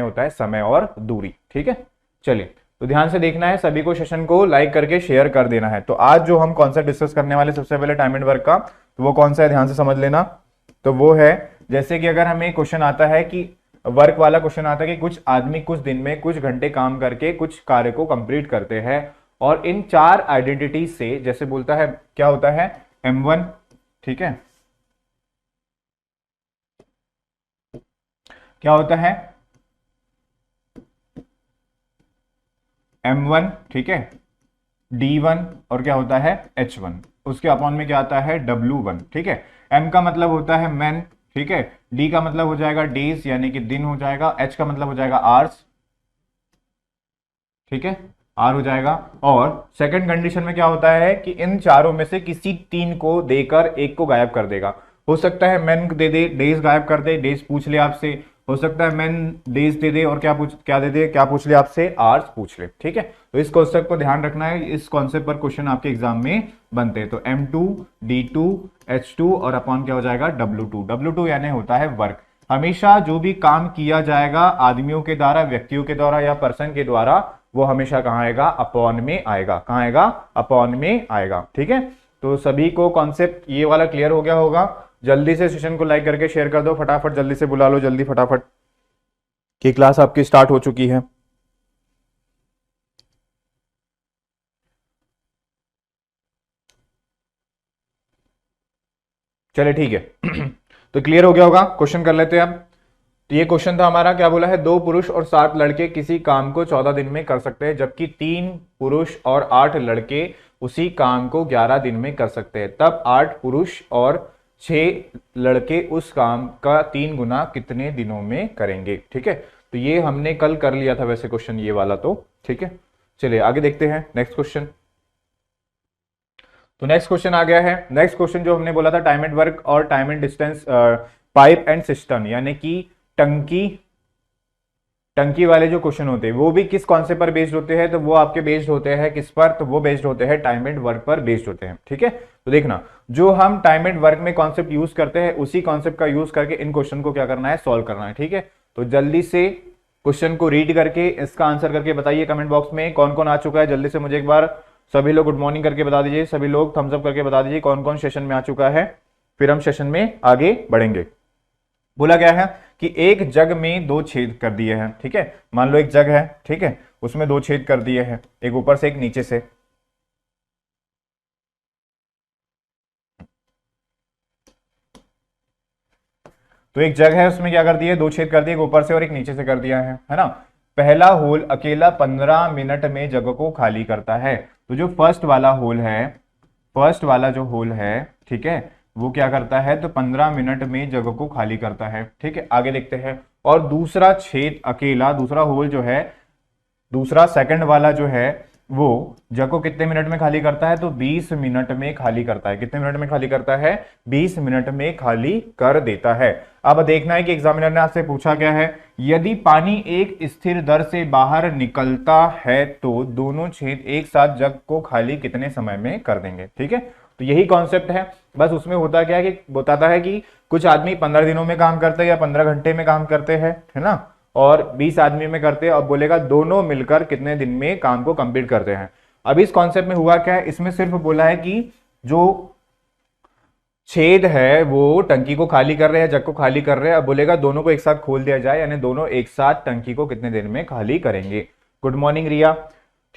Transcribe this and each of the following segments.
होता है समय और दूरी। ठीक है, चलिए तो ध्यान से देखना है, सभी को सेशन को लाइक करके शेयर कर देना है। तो आज जो हम कॉन्सेप्ट डिस्कस करने वाले सबसे पहले टाइम एंड वर्क का, तो वो कौन सा है ध्यान से समझ लेना। तो वो है, जैसे कि अगर हमें क्वेश्चन आता है कि वर्क वाला क्वेश्चन आता है कि कुछ आदमी कुछ दिन में कुछ घंटे काम करके कुछ कार्य को कंप्लीट करते हैं, और इन 4 आइडेंटिटी से जैसे बोलता है क्या होता है M1, ठीक है, क्या होता है M1, ठीक है, D1 और क्या होता है H1, उसके अपॉन में क्या आता है W1। ठीक है, M का मतलब होता है मैन, ठीक है, D का मतलब हो जाएगा डेज यानी कि दिन हो जाएगा, H का मतलब हो जाएगा आवर्स, ठीक है, आर हो जाएगा। और सेकंड कंडीशन में क्या होता है कि इन चारों में से किसी 3 को देकर एक को गायब कर देगा। हो सकता है मैन दे दे, डेज गायब कर दे, डेज पूछ ले आपसे, हो सकता है मैन डेज दे दे और क्या दे दे, क्या पूछ ले आपसे, आवर्स पूछ ले। ठीक है, तो इस कॉन्सेप्ट को ध्यान रखना है, इस कॉन्सेप्ट पर क्वेश्चन आपके एग्जाम में बनते हैं। तो M2, D2, H2 और अपॉन क्या हो जाएगा W2। W2 यानी होता है वर्क। हमेशा जो भी काम किया जाएगा आदमियों के द्वारा, व्यक्तियों के द्वारा या पर्सन के द्वारा, वो हमेशा कहां आएगा, अपॉन में आएगा। कहां आएगा, अपॉन में आएगा। ठीक है, तो सभी को कॉन्सेप्ट ये वाला क्लियर हो गया होगा। जल्दी से सेशन को लाइक करके शेयर कर दो, फटाफट जल्दी से बुला लो, जल्दी फटाफट की क्लास आपकी स्टार्ट हो चुकी है। चलिए ठीक है तो क्लियर हो गया होगा, क्वेश्चन कर लेते हैं अब। तो ये क्वेश्चन था हमारा, क्या बोला है, 2 पुरुष और 7 लड़के किसी काम को 14 दिन में कर सकते हैं, जबकि 3 पुरुष और 8 लड़के उसी काम को 11 दिन में कर सकते हैं। तब 8 पुरुष और 6 लड़के उस काम का 3 गुना कितने दिनों में करेंगे। ठीक है, तो ये हमने कल कर लिया था वैसे क्वेश्चन ये वाला, तो ठीक है। चलिए आगे देखते हैं नेक्स्ट क्वेश्चन। तो नेक्स्ट क्वेश्चन आ गया है। नेक्स्ट क्वेश्चन जो हमने बोला था टाइम एंड वर्क और time and distance, pipe and system, यानी कि टंकी वाले जो क्वेश्चन होते हैं वो भी किस कॉन्सेप्ट पर बेस्ड होते हैं, तो वो आपके बेस्ड होते हैं किस पर, तो वो बेस्ड होते हैं टाइम एंड वर्क पर बेस्ड होते हैं। ठीक है, तो देखना, जो हम टाइम एंड वर्क में कॉन्सेप्ट यूज करते हैं उसी कॉन्सेप्ट का यूज करके इन क्वेश्चन को क्या करना है, सॉल्व करना है। ठीक है, तो जल्दी से क्वेश्चन को रीड करके इसका आंसर करके बताइए कमेंट बॉक्स में कौन कौन आ चुका है। जल्दी से मुझे एक बार सभी लोग गुड मॉर्निंग करके बता दीजिए, सभी लोग थम्स अप करके बता दीजिए कौन कौन सेशन में आ चुका है, फिर हम सेशन में आगे बढ़ेंगे। बोला गया है कि एक जग में 2 छेद कर दिए हैं। ठीक है, मान लो एक जग है, ठीक है, उसमें 2 छेद कर दिए हैं, एक ऊपर से एक नीचे से। तो एक जग है, उसमें क्या कर दिए, 2 छेद कर दिए, एक ऊपर से और एक नीचे से कर दिया है ना। पहला होल अकेला 15 मिनट में जग को खाली करता है। तो जो फर्स्ट वाला होल है, फर्स्ट वाला जो होल है, ठीक है, वो क्या करता है, तो 15 मिनट में जगह को खाली करता है। ठीक है, आगे देखते हैं। और दूसरा छेद अकेला, दूसरा होल जो है, दूसरा सेकंड वाला जो है, वो जगह को कितने मिनट में खाली करता है, तो 20 मिनट में खाली करता है। कितने मिनट में खाली करता है, 20 मिनट में खाली कर देता है। अब देखना है कि एग्जामिनर ने आपसे पूछा क्या है, यदि पानी एक स्थिर दर से बाहर निकलता है तो दोनों छेद एक साथ जग को खाली कितने समय में कर देंगे। ठीक है, तो यही कॉन्सेप्ट है, बस उसमें होता क्या है कि बताता है कि कुछ आदमी 15 दिनों में काम करते हैं या 15 घंटे में काम करते हैं, है ना, और 20 आदमी में करते हैं, और बोलेगा दोनों मिलकर कितने दिन में काम को कंप्लीट करते हैं। अब इस कॉन्सेप्ट में हुआ क्या है, इसमें सिर्फ बोला है कि जो छेद है वो टंकी को खाली कर रहे हैं, जग को खाली कर रहे हैं। अब बोलेगा दोनों को एक साथ खोल दिया जाए, यानी दोनों एक साथ टंकी को कितने दिन में खाली करेंगे। गुड मॉर्निंग रिया।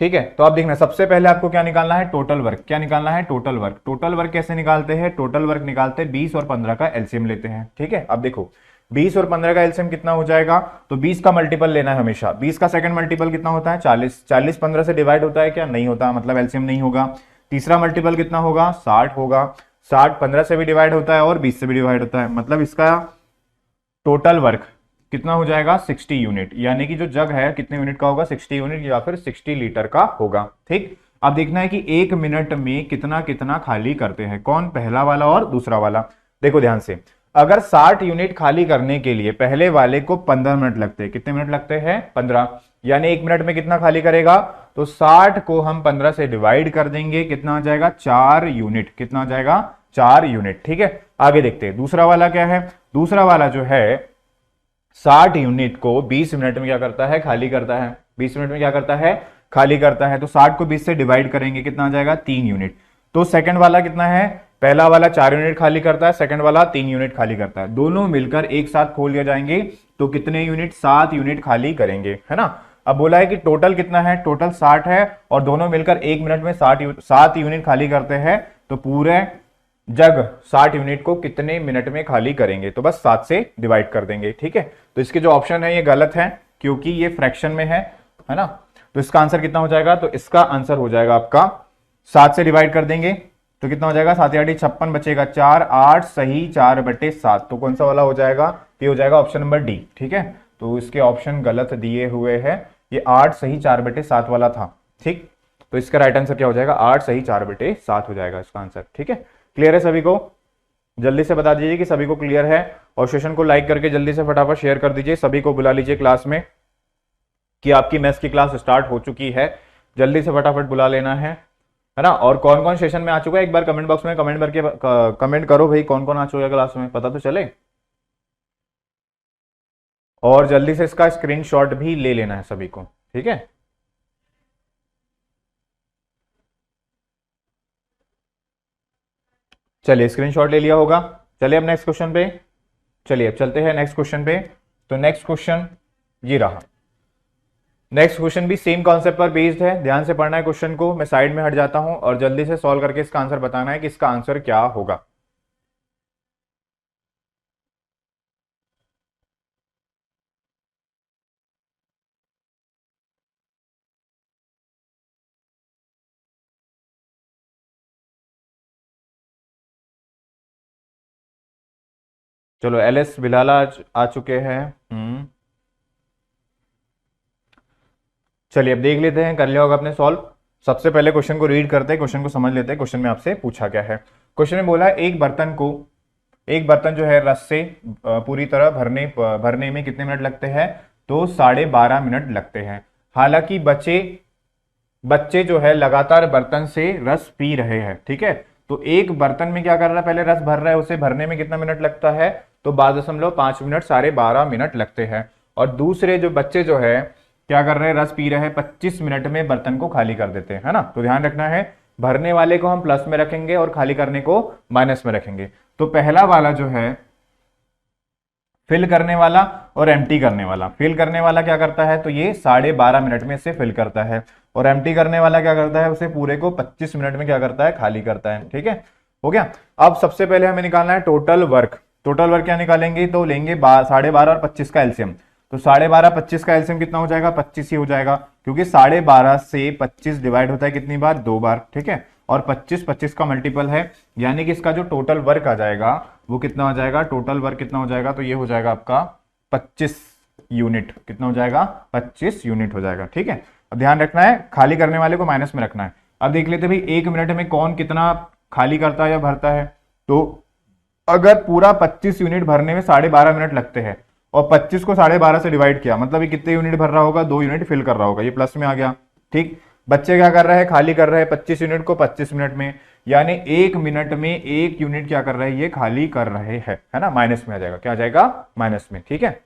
ठीक है, तो आप देखना, सबसे पहले आपको क्या निकालना है, टोटल वर्क। क्या निकालना है, टोटल वर्क। टोटल वर्क कैसे निकालते हैं, टोटल वर्क निकालते हैं 20 और 15 का एलसीएम लेते हैं। ठीक है, अब देखो 20 और 15 का एलसीएम कितना हो जाएगा, तो 20 का मल्टीपल लेना है हमेशा। 20 का सेकंड मल्टीपल कितना होता है, 40। 40 15 से डिवाइड होता है क्या, नहीं होता, मतलब एलसीएम नहीं होगा। तीसरा मल्टीपल कितना होगा, 60 होगा। 60 15 से भी डिवाइड होता है और 20 से भी डिवाइड होता है, मतलब इसका टोटल वर्क कितना हो जाएगा, 60 यूनिट, यानी कि जो जग है कितने यूनिट का होगा, 60 यूनिट या फिर 60 लीटर का होगा। ठीक, अब देखना है कि 1 मिनट में कितना कितना खाली करते हैं, कौन, पहला वाला और दूसरा वाला। देखो ध्यान से, अगर 60 यूनिट खाली करने के लिए पहले वाले को 15 मिनट लगते हैं, कितने मिनट लगते हैं, 15, यानी 1 मिनट में कितना खाली करेगा, तो 60 को हम 15 से डिवाइड कर देंगे, कितना आ जाएगा, 4 यूनिट। कितना आ जाएगा, 4 यूनिट। ठीक है, आगे देखते हैं दूसरा वाला क्या है। दूसरा वाला जो है 60 यूनिट को 20 मिनट में क्या करता है, खाली करता है। 20 मिनट में क्या करता है, खाली करता है। तो 60 को 20 से डिवाइड करेंगे, कितना आ जाएगा, 3 यूनिट। तो सेकंड वाला कितना है, पहला वाला 4 यूनिट खाली करता है, सेकंड वाला 3 यूनिट खाली करता है। दोनों मिलकर एक साथ खोल दिया जाएंगे तो कितने यूनिट, 7 यूनिट खाली करेंगे, है ना। अब बोला है कि टोटल कितना है, टोटल 60 है और दोनों मिलकर 1 मिनट में 7 यूनिट खाली करते हैं। तो पूरे जग 60 यूनिट को कितने मिनट में खाली करेंगे, तो बस 7 से डिवाइड कर देंगे, ठीक है। तो इसके जो ऑप्शन है ये गलत है क्योंकि ये फ्रैक्शन में है ना। तो इसका आंसर कितना हो जाएगा, तो इसका आंसर हो जाएगा आपका 7 से डिवाइड कर देंगे तो कितना हो जाएगा, 7 या 8 56 बचेगा 4, 8 सही 4/7। तो कौन सा वाला हो जाएगा, ये हो जाएगा ऑप्शन नंबर डी, ठीक है। तो इसके ऑप्शन गलत दिए हुए हैं, ये 8 सही 4/7 वाला था, ठीक। तो इसका राइट आंसर क्या हो जाएगा, 8 सही 4/7 हो जाएगा इसका आंसर, ठीक है। क्लियर है सभी को, जल्दी से बता दीजिए कि सभी को क्लियर है और सेशन को लाइक करके जल्दी से फटाफट शेयर कर दीजिए। सभी को बुला लीजिए क्लास में कि आपकी मैथ्स की क्लास स्टार्ट हो चुकी है, जल्दी से फटाफट बुला लेना है ना। और कौन कौन सेशन में आ चुका है, एक बार कमेंट बॉक्स में कमेंट करके कमेंट करो भाई, कौन कौन आ चुका है क्लास में, पता तो चले। और जल्दी से इसका स्क्रीनशॉट भी ले लेना है सभी को, ठीक है। चलिए स्क्रीनशॉट ले लिया होगा। चलिए अब नेक्स्ट क्वेश्चन पे, चलिए अब चलते हैं नेक्स्ट क्वेश्चन पे। तो नेक्स्ट क्वेश्चन ये रहा। नेक्स्ट क्वेश्चन भी सेम कॉन्सेप्ट पर बेस्ड है, ध्यान से पढ़ना है क्वेश्चन को। मैं साइड में हट जाता हूं और जल्दी से सॉल्व करके इसका आंसर बताना है कि इसका आंसर क्या होगा। चलो एलएस बिलाला आ चुके हैं। चलिए अब देख लेते हैं, कर लिया होगा आपने सॉल्व। सबसे पहले क्वेश्चन को रीड करते हैं, क्वेश्चन को समझ लेते हैं। क्वेश्चन में आपसे पूछा क्या है, क्वेश्चन में बोला है एक बर्तन जो है रस से पूरी तरह भरने में कितने मिनट लगते हैं, तो 12.5 मिनट लगते हैं। हालांकि बच्चे जो है लगातार बर्तन से रस पी रहे हैं, ठीक है। तो एक बर्तन में क्या कर रहा है, पहले रस भर रहा है, उसे भरने में कितना मिनट लगता है, तो 12.5 मिनट, 12.5 मिनट लगते हैं। और दूसरे जो बच्चे जो है क्या कर रहे हैं, रस पी रहे हैं, 25 मिनट में बर्तन को खाली कर देते हैं, है ना। तो ध्यान रखना है, भरने वाले को हम प्लस में रखेंगे और खाली करने को माइनस में रखेंगे। तो पहला वाला जो है फिल करने वाला और एम्प्टी करने वाला, फिल करने वाला क्या करता है, तो ये 12.5 मिनट में इसे फिल करता है, और एम्प्टी करने वाला क्या करता है, उसे पूरे को 25 मिनट में क्या करता है, खाली करता है, ठीक है। हो गया। अब सबसे पहले हमें निकालना है टोटल वर्क। टोटल वर्क क्या निकालेंगे, तो लेंगे 12.5 और 25 का एलसीएम। तो 12.5 25 का एलसीएम कितना हो जाएगा, 25 ही हो जाएगा, क्योंकि 12.5 से 25 डिवाइड होता है कितनी बार, 2 बार, ठीक है। और 25 25 का मल्टीपल है, यानी कि इसका जो टोटल वर्क आ जाएगा वो कितना हो जाएगा, टोटल वर्क कितना हो जाएगा, तो ये हो जाएगा आपका 25 यूनिट। कितना हो जाएगा, 25 यूनिट हो जाएगा, ठीक है। अब ध्यान रखना है, खाली करने वाले को माइनस में रखना है। अब देख लेते भाई 1 मिनट में कौन कितना खाली करता है या भरता है। तो अगर पूरा 25 यूनिट भरने में 12.5 मिनट लगते हैं और 25 को 12.5 से डिवाइड किया, मतलब ये कितने यूनिट भर रहा होगा, 2 यूनिट फिल कर रहा होगा, ये प्लस में आ गया, ठीक। बच्चे क्या कर रहे हैं, खाली कर रहे हैं 25 यूनिट को 25 मिनट में, यानी 1 मिनट में 1 यूनिट क्या कर रहे हैं, ये खाली कर रहे हैं, है ना। माइनस में आ जाएगा, क्या आ जाएगा, माइनस में, ठीक है।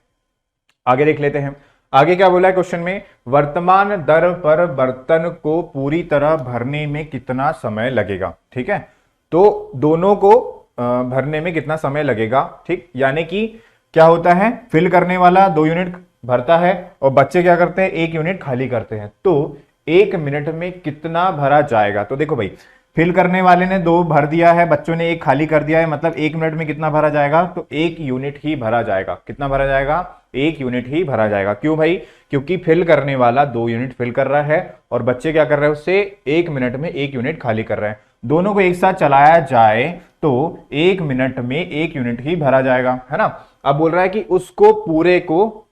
आगे देख लेते हैं, आगे क्या बोला है क्वेश्चन में, वर्तमान दर पर बर्तन को पूरी तरह भरने में कितना समय लगेगा, ठीक है। तो दोनों को भरने में कितना समय लगेगा, ठीक। यानी कि क्या होता है, फिल करने वाला 2 यूनिट भरता है और बच्चे क्या करते हैं, 1 यूनिट खाली करते हैं। तो 1 मिनट में कितना भरा जाएगा, तो देखो भाई फिल करने वाले ने 2 भर दिया है, बच्चों ने 1 खाली कर दिया है, मतलब 1 मिनट में कितना भरा जाएगा, तो 1 यूनिट ही भरा जाएगा। कितना भरा जाएगा, 1 यूनिट ही भरा जाएगा। क्यों भाई, क्योंकि फिल करने वाला 2 यूनिट फिल कर रहा है और बच्चे क्या कर रहे हैं, उससे 1 मिनट में 1 यूनिट खाली कर रहे हैं। दोनों को एक साथ चलाया जाए तो 1 मिनट में 1 यूनिट ही भरा जाएगा, है ना। अब बोल रहा है कि उसको पूरे को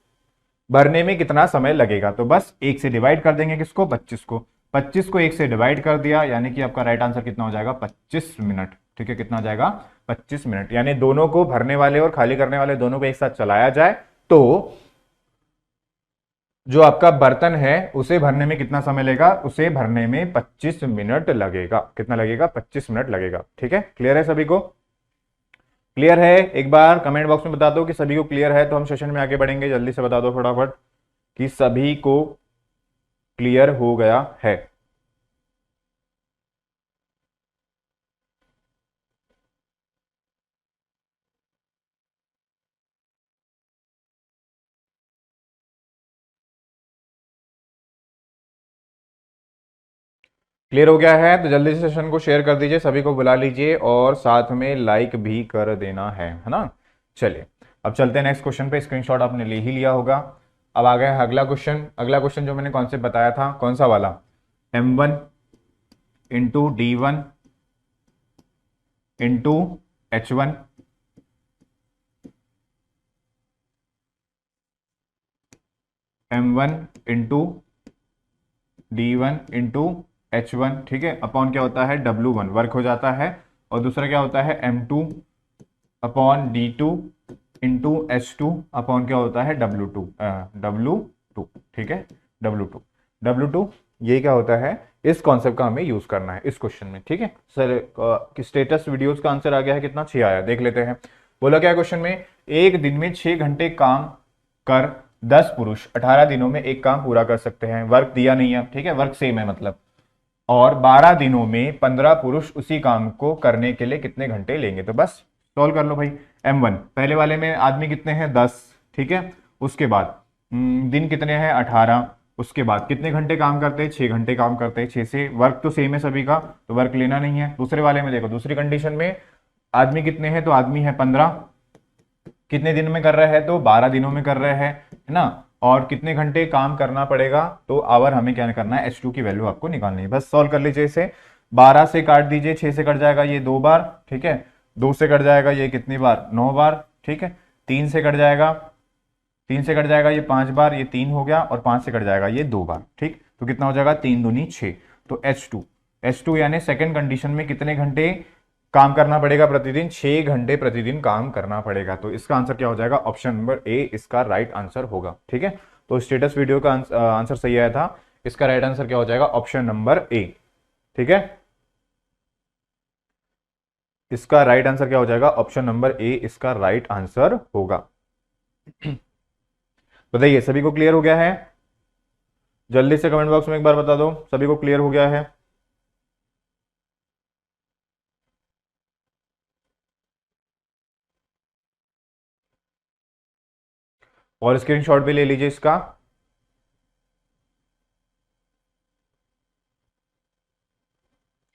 भरने में कितना समय लगेगा, तो बस 1 से डिवाइड कर देंगे, किसको, 25 को। 25 को 1 से डिवाइड कर दिया, यानी कि आपका राइट आंसर कितना हो जाएगा, 25 मिनट, ठीक है। कितना जाएगा, 25 मिनट। यानी दोनों को, भरने वाले और खाली करने वाले दोनों को एक साथ चलाया जाए तो जो आपका बर्तन है उसे भरने में कितना समय लगेगा, उसे भरने में 25 मिनट लगेगा। कितना लगेगा, 25 मिनट लगेगा, ठीक है। क्लियर है सभी को, क्लियर है? एक बार कमेंट बॉक्स में बता दो कि सभी को क्लियर है, तो हम सेशन में आगे बढ़ेंगे। जल्दी से बता दो फटाफट कि सभी को क्लियर हो गया है। क्लियर हो गया है तो जल्दी से सेशन को शेयर कर दीजिए, सभी को बुला लीजिए और साथ में लाइक भी कर देना है ना। चलिए अब चलते हैं नेक्स्ट क्वेश्चन पे। स्क्रीनशॉट आपने ले ही लिया होगा। अब आ गया है अगला क्वेश्चन। अगला क्वेश्चन जो मैंने कॉन्सेप्ट बताया था, कौन सा वाला? m1 into D1 into H1 m1 into D1 into H1, ठीक है, अपॉन क्या होता है W1 वर्क हो जाता है, और दूसरा क्या होता है M2 upon D2 into H2 upon क्या होता है W2, ठीक है, W2 ये क्या होता है, इस कॉन्सेप्ट का हमें यूज करना है इस क्वेश्चन में, ठीक है सर। स्टेटस वीडियोस का आंसर आ गया है, कितना 6 आया, देख लेते हैं। बोला क्या क्वेश्चन में, एक दिन में 6 घंटे काम कर 10 पुरुष 18 दिनों में एक काम पूरा कर सकते हैं। वर्क दिया नहीं है, ठीक है, वर्क सेम है मतलब। और 12 दिनों में 15 पुरुष उसी काम को करने के लिए कितने घंटे लेंगे? तो बस सॉल्व कर लो भाई। M1 पहले वाले में आदमी कितने हैं 10, ठीक है, उसके बाद दिन कितने हैं 18, उसके बाद कितने घंटे काम करते हैं 6 घंटे काम करते हैं, 6 से वर्क तो सेम है सभी का, तो वर्क लेना नहीं है। दूसरे वाले में देखो, दूसरी कंडीशन में आदमी कितने हैं, तो आदमी है 15, कितने दिन में कर रहे हैं, तो 12 दिनों में कर रहे हैं, है ना। और कितने घंटे काम करना पड़ेगा, तो आवर हमें क्या करना है, H2 की वैल्यू आपको निकालनी है। बस सॉल्व कर लीजिए इसे। 12 से काट दीजिए, 6 से कट जाएगा ये 2 बार, ठीक है, 2 से कट जाएगा ये कितनी बार, 9 बार, ठीक है, 3 से कट जाएगा, 3 से कट जाएगा ये 5 बार, ये 3 हो गया, और 5 से कट जाएगा ये 2 बार, ठीक। तो कितना हो जाएगा, 3 दूनी 6। तो H2 यानी सेकेंड कंडीशन में कितने घंटे काम करना पड़ेगा प्रतिदिन, 6 घंटे प्रतिदिन काम करना पड़ेगा। तो इसका आंसर क्या हो जाएगा, ऑप्शन नंबर ए इसका राइट आंसर होगा, ठीक है। तो स्टेटस वीडियो का आंसर सही आया था, इसका राइट आंसर क्या हो जाएगा, ऑप्शन नंबर ए, ठीक है। इसका राइट आंसर क्या हो जाएगा, ऑप्शन नंबर ए इसका राइट आंसर होगा। बताइए सभी को क्लियर हो गया है? जल्दी से कमेंट बॉक्स में एक बार बता दो सभी को क्लियर हो गया है। और स्क्रीनशॉट भी ले लीजिए इसका।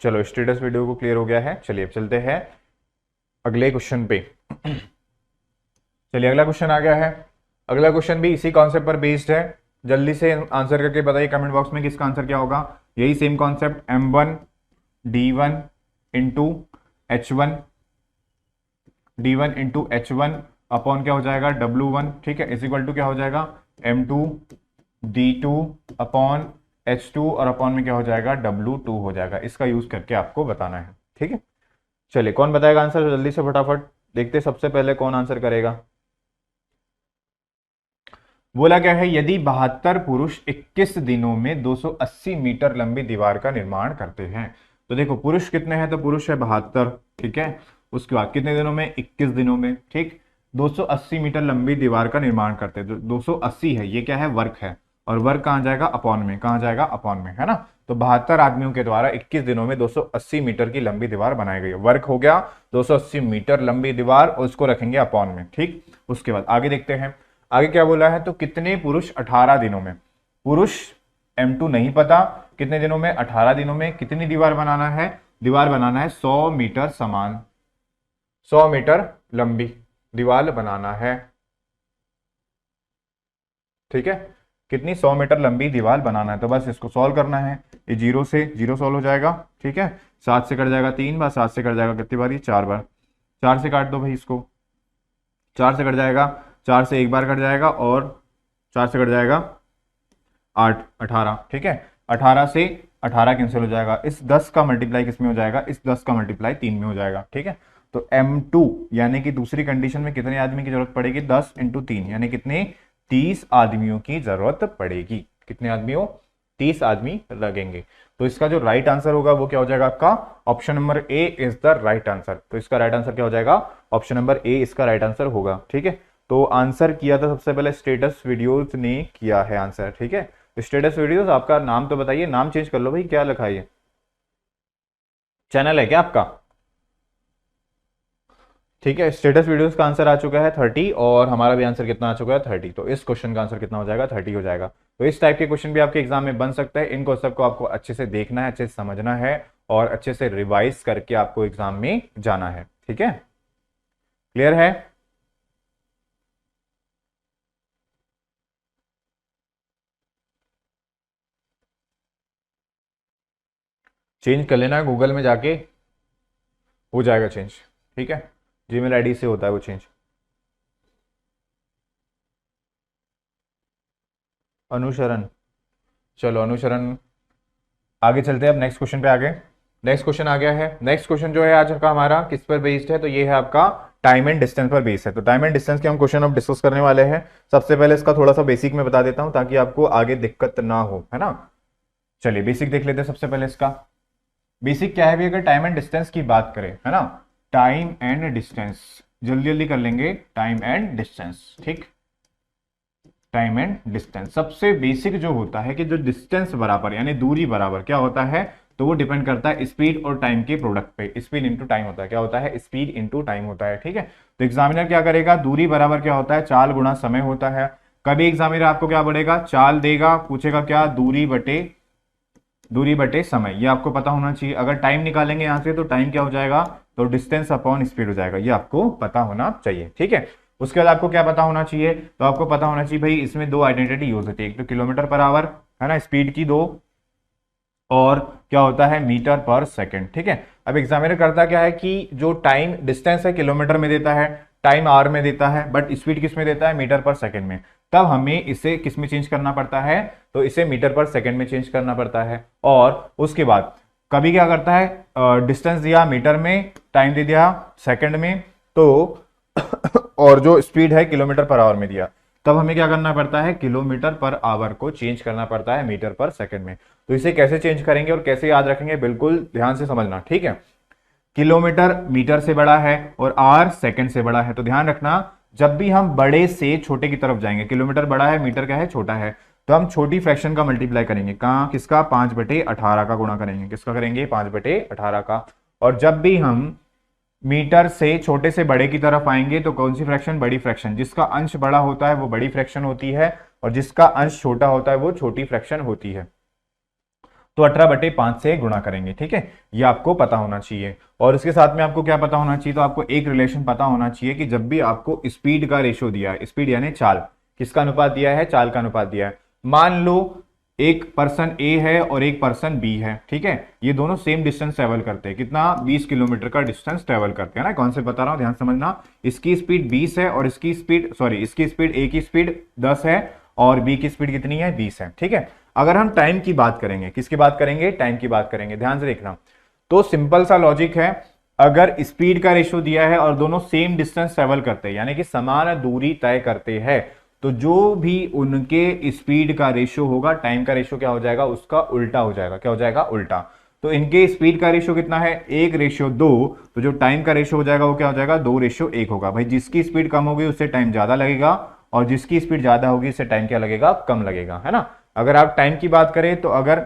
चलो स्टेटस वीडियो को क्लियर हो गया है। चलिए अब चलते हैं अगले क्वेश्चन पे। चलिए अगला क्वेश्चन आ गया है। अगला क्वेश्चन भी इसी कॉन्सेप्ट पर बेस्ड है। जल्दी से आंसर करके बताइए कमेंट बॉक्स में किसका आंसर क्या होगा। यही same concept, M1 D1 into H1 D1 into H1 upon क्या हो जाएगा W1, ठीक है, इज इक्वल टू क्या हो जाएगा M2 D2 अपॉन H2 और अपॉन में क्या हो जाएगा W2 हो जाएगा। इसका यूज करके आपको बताना है, ठीक है। चलिए कौन बताएगा आंसर जल्दी से फटाफट देखते सबसे पहले कौन आंसर करेगा। बोला क्या है, यदि 72 पुरुष 21 दिनों में 280 मीटर लंबी दीवार का निर्माण करते हैं। तो देखो पुरुष कितने हैं, तो पुरुष है 72, ठीक है, उसके बाद कितने दिनों में, 21 दिनों में, ठीक, 280 मीटर लंबी दीवार का निर्माण करते हैं। 280 है, ये क्या है, वर्क है, और वर्क कहाँ जाएगा, अपॉन में, कहाँ जाएगा, अपॉन में, है ना। तो 72 आदमियों के द्वारा 21 दिनों में 280 मीटर की लंबी दीवार बनाई गई है। वर्क हो गया 280 मीटर लंबी दीवार, और उसको रखेंगे अपॉन में, ठीक। उसके बाद आगे देखते हैं, आगे क्या बोला है, तो कितने पुरुष 18 दिनों में, पुरुष M2 नहीं पता, कितने दिनों में, 18 दिनों में कितनी दीवार बनाना है, दीवार बनाना है 100 मीटर समान, 100 मीटर लंबी दीवार बनाना है, ठीक है, कितनी 100 मीटर लंबी दीवार बनाना है। तो बस इसको सॉल्व करना है, ये 0 से 0 सॉल्व हो जाएगा, ठीक है, 7 से कट जाएगा 3 बार, 7 से कट जाएगा कितनी बार, 4 बार, 4 से काट दो भाई इसको, 4 से कट जाएगा, 4 से एक बार कट जाएगा, और 4 से कट जाएगा 8, 18, ठीक है, 18 से 18 कैंसिल हो जाएगा, इस 10 का मल्टीप्लाई किस में हो जाएगा, इस 10 का मल्टीप्लाई 3 में हो जाएगा, ठीक है। तो M2 यानी कि दूसरी कंडीशन में कितने आदमी की जरूरत पड़ेगी, 10 × 3 यानी कितने, 30 आदमियों की जरूरत पड़ेगी। कितने आदमियों, 30 आदमी लगेंगे। तो इसका जो राइट आंसर होगा वो क्या हो जाएगा आपका, option number A is the right answer. तो इसका राइट आंसर क्या हो जाएगा, ऑप्शन नंबर ए इसका राइट आंसर होगा। ठीक है, तो आंसर किया था सबसे पहले स्टेटस वीडियोस ने किया है आंसर। ठीक है, स्टेटस वीडियोस, आपका नाम तो बताइए, नाम चेंज कर लो भाई, क्या लिखा है, चैनल है क्या आपका? ठीक है, स्टेटस वीडियोस का आंसर आ चुका है 30 और हमारा भी आंसर कितना आ चुका है 30। तो इस क्वेश्चन का आंसर कितना हो जाएगा, 30 हो जाएगा। तो इस टाइप के क्वेश्चन भी आपके एग्जाम में बन सकता है। इनको सबको आपको अच्छे से देखना है, अच्छे से समझना है और अच्छे से रिवाइज करके आपको एग्जाम में जाना है। ठीक है, क्लियर है? चेंज कर लेना गूगल में जाके, हो जाएगा चेंज। ठीक है, जीमेल आईडी से होता है वो चेंज। अनुसरण, चलो अनुसरण, आगे चलते हैं अब नेक्स्ट क्वेश्चन पे। आगे नेक्स्ट क्वेश्चन आ गया है। नेक्स्ट क्वेश्चन जो है आज का हमारा किस पर बेस्ड है, तो ये है आपका टाइम एंड डिस्टेंस पर बेस्ड है। तो टाइम एंड डिस्टेंस के हम क्वेश्चन अब डिस्कस करने वाले हैं। सबसे पहले इसका थोड़ा सा बेसिक में बता देता हूं ताकि आपको आगे दिक्कत ना हो, है ना। चलिए बेसिक देख लेते हैं सबसे पहले इसका। बेसिक क्या है भी, अगर टाइम एंड डिस्टेंस की बात करें, है ना, टाइम एंड डिस्टेंस, जल्दी जल्दी कर लेंगे, टाइम एंड डिस्टेंस। ठीक, टाइम एंड डिस्टेंस सबसे बेसिक जो होता है कि जो डिस्टेंस बराबर यानी दूरी बराबर क्या होता है, तो वो डिपेंड करता है स्पीड और टाइम के प्रोडक्ट पे। स्पीड इंटू टाइम होता है, क्या होता है, स्पीड इंटू टाइम होता है। ठीक है, तो एग्जामिनर क्या करेगा, दूरी बराबर क्या होता है, चाल गुणा समय होता है। कभी एग्जामिनर आपको क्या बोलेगा, चाल देगा, पूछेगा क्या, दूरी बटे समय, ये आपको पता होना चाहिए। अगर टाइम निकालेंगे यहां से तो टाइम क्या हो जाएगा, तो डिस्टेंस अपॉन स्पीड हो जाएगा, ये आपको पता होना चाहिए। ठीक है, उसके बाद आपको क्या पता होना चाहिए, तो आपको पता होना चाहिए भाई इसमें दो आइडेंटिटी यूज होती है, एक तो किलोमीटर पर आवर, है ना, स्पीड की दो, और क्या होता है मीटर पर सेकंड। ठीक है, अब एग्जामिनर करता क्या है कि जो टाइम डिस्टेंस है किलोमीटर में देता है, टाइम आवर में देता है, बट स्पीड किस में देता है, मीटर पर सेकंड में। तब हमें इसे किस में चेंज करना पड़ता है, तो इसे मीटर पर सेकंड में चेंज करना पड़ता है। और उसके बाद कभी क्या करता है, डिस्टेंस दिया मीटर में, टाइम दे दिया सेकंड में, तो और जो स्पीड है किलोमीटर पर आवर में दिया, तब हमें क्या करना पड़ता है, किलोमीटर पर आवर को चेंज करना पड़ता है मीटर पर सेकंड में। तो इसे कैसे चेंज करेंगे और कैसे याद रखेंगे, बिल्कुल ध्यान से समझना। ठीक है, किलोमीटर मीटर से बड़ा है और आर सेकंड से बड़ा है, तो ध्यान रखना जब भी हम बड़े से छोटे की तरफ जाएंगे, किलोमीटर बड़ा है, मीटर क्या है, छोटा है, तो हम छोटी फ्रैक्शन का मल्टीप्लाई करेंगे, कहां, किसका, 5/18 का गुणा करेंगे, किसका करेंगे, 5/18 का। और जब भी हम मीटर से छोटे से बड़े की तरफ आएंगे तो कौन सी फ्रैक्शन, बड़ी फ्रैक्शन, जिसका अंश बड़ा होता है वो बड़ी फ्रैक्शन होती है और जिसका अंश छोटा होता है वो छोटी फ्रैक्शन होती है। तो 18/5 से गुणा करेंगे। ठीक है, ये आपको पता होना चाहिए। और इसके साथ में आपको क्या पता होना चाहिए, तो आपको एक रिलेशन पता होना चाहिए कि जब भी आपको स्पीड का रेशियो दिया है, स्पीड यानी चाल, किसका अनुपात दिया है, चाल का अनुपात दिया है। मान लो एक पर्सन ए है और एक पर्सन बी है, ठीक है, ये दोनों सेम डिस्टेंस ट्रेवल करते हैं, कितना, 20 किलोमीटर का डिस्टेंस ट्रेवल करते हैं ना। कौन से बता रहा हूं, ध्यान समझना, इसकी स्पीड 20 है और इसकी स्पीड, सॉरी, इसकी स्पीड, ए की स्पीड 10 है और बी की स्पीड कितनी है, 20 है। ठीक है, अगर हम टाइम की बात करेंगे, किसकी बात करेंगे, टाइम की बात करेंगे, ध्यान से देखना, तो सिंपल सा लॉजिक है, अगर स्पीड का रेशियो दिया है और दोनों सेम डिस्टेंस ट्रेवल करते हैं यानी कि समान दूरी तय करते हैं, तो जो भी उनके स्पीड का रेशियो होगा, टाइम का रेशियो क्या हो जाएगा, उसका उल्टा हो जाएगा, क्या हो जाएगा, उल्टा। तो इनके स्पीड का रेशियो कितना है, 1:2, तो जो टाइम का रेशियो हो जाएगा वो क्या हो जाएगा, 2:1 होगा। भाई जिसकी स्पीड कम होगी उससे टाइम ज्यादा लगेगा और जिसकी स्पीड ज्यादा होगी उससे टाइम क्या लगेगा, कम लगेगा, है ना। अगर आप टाइम की बात करें तो अगर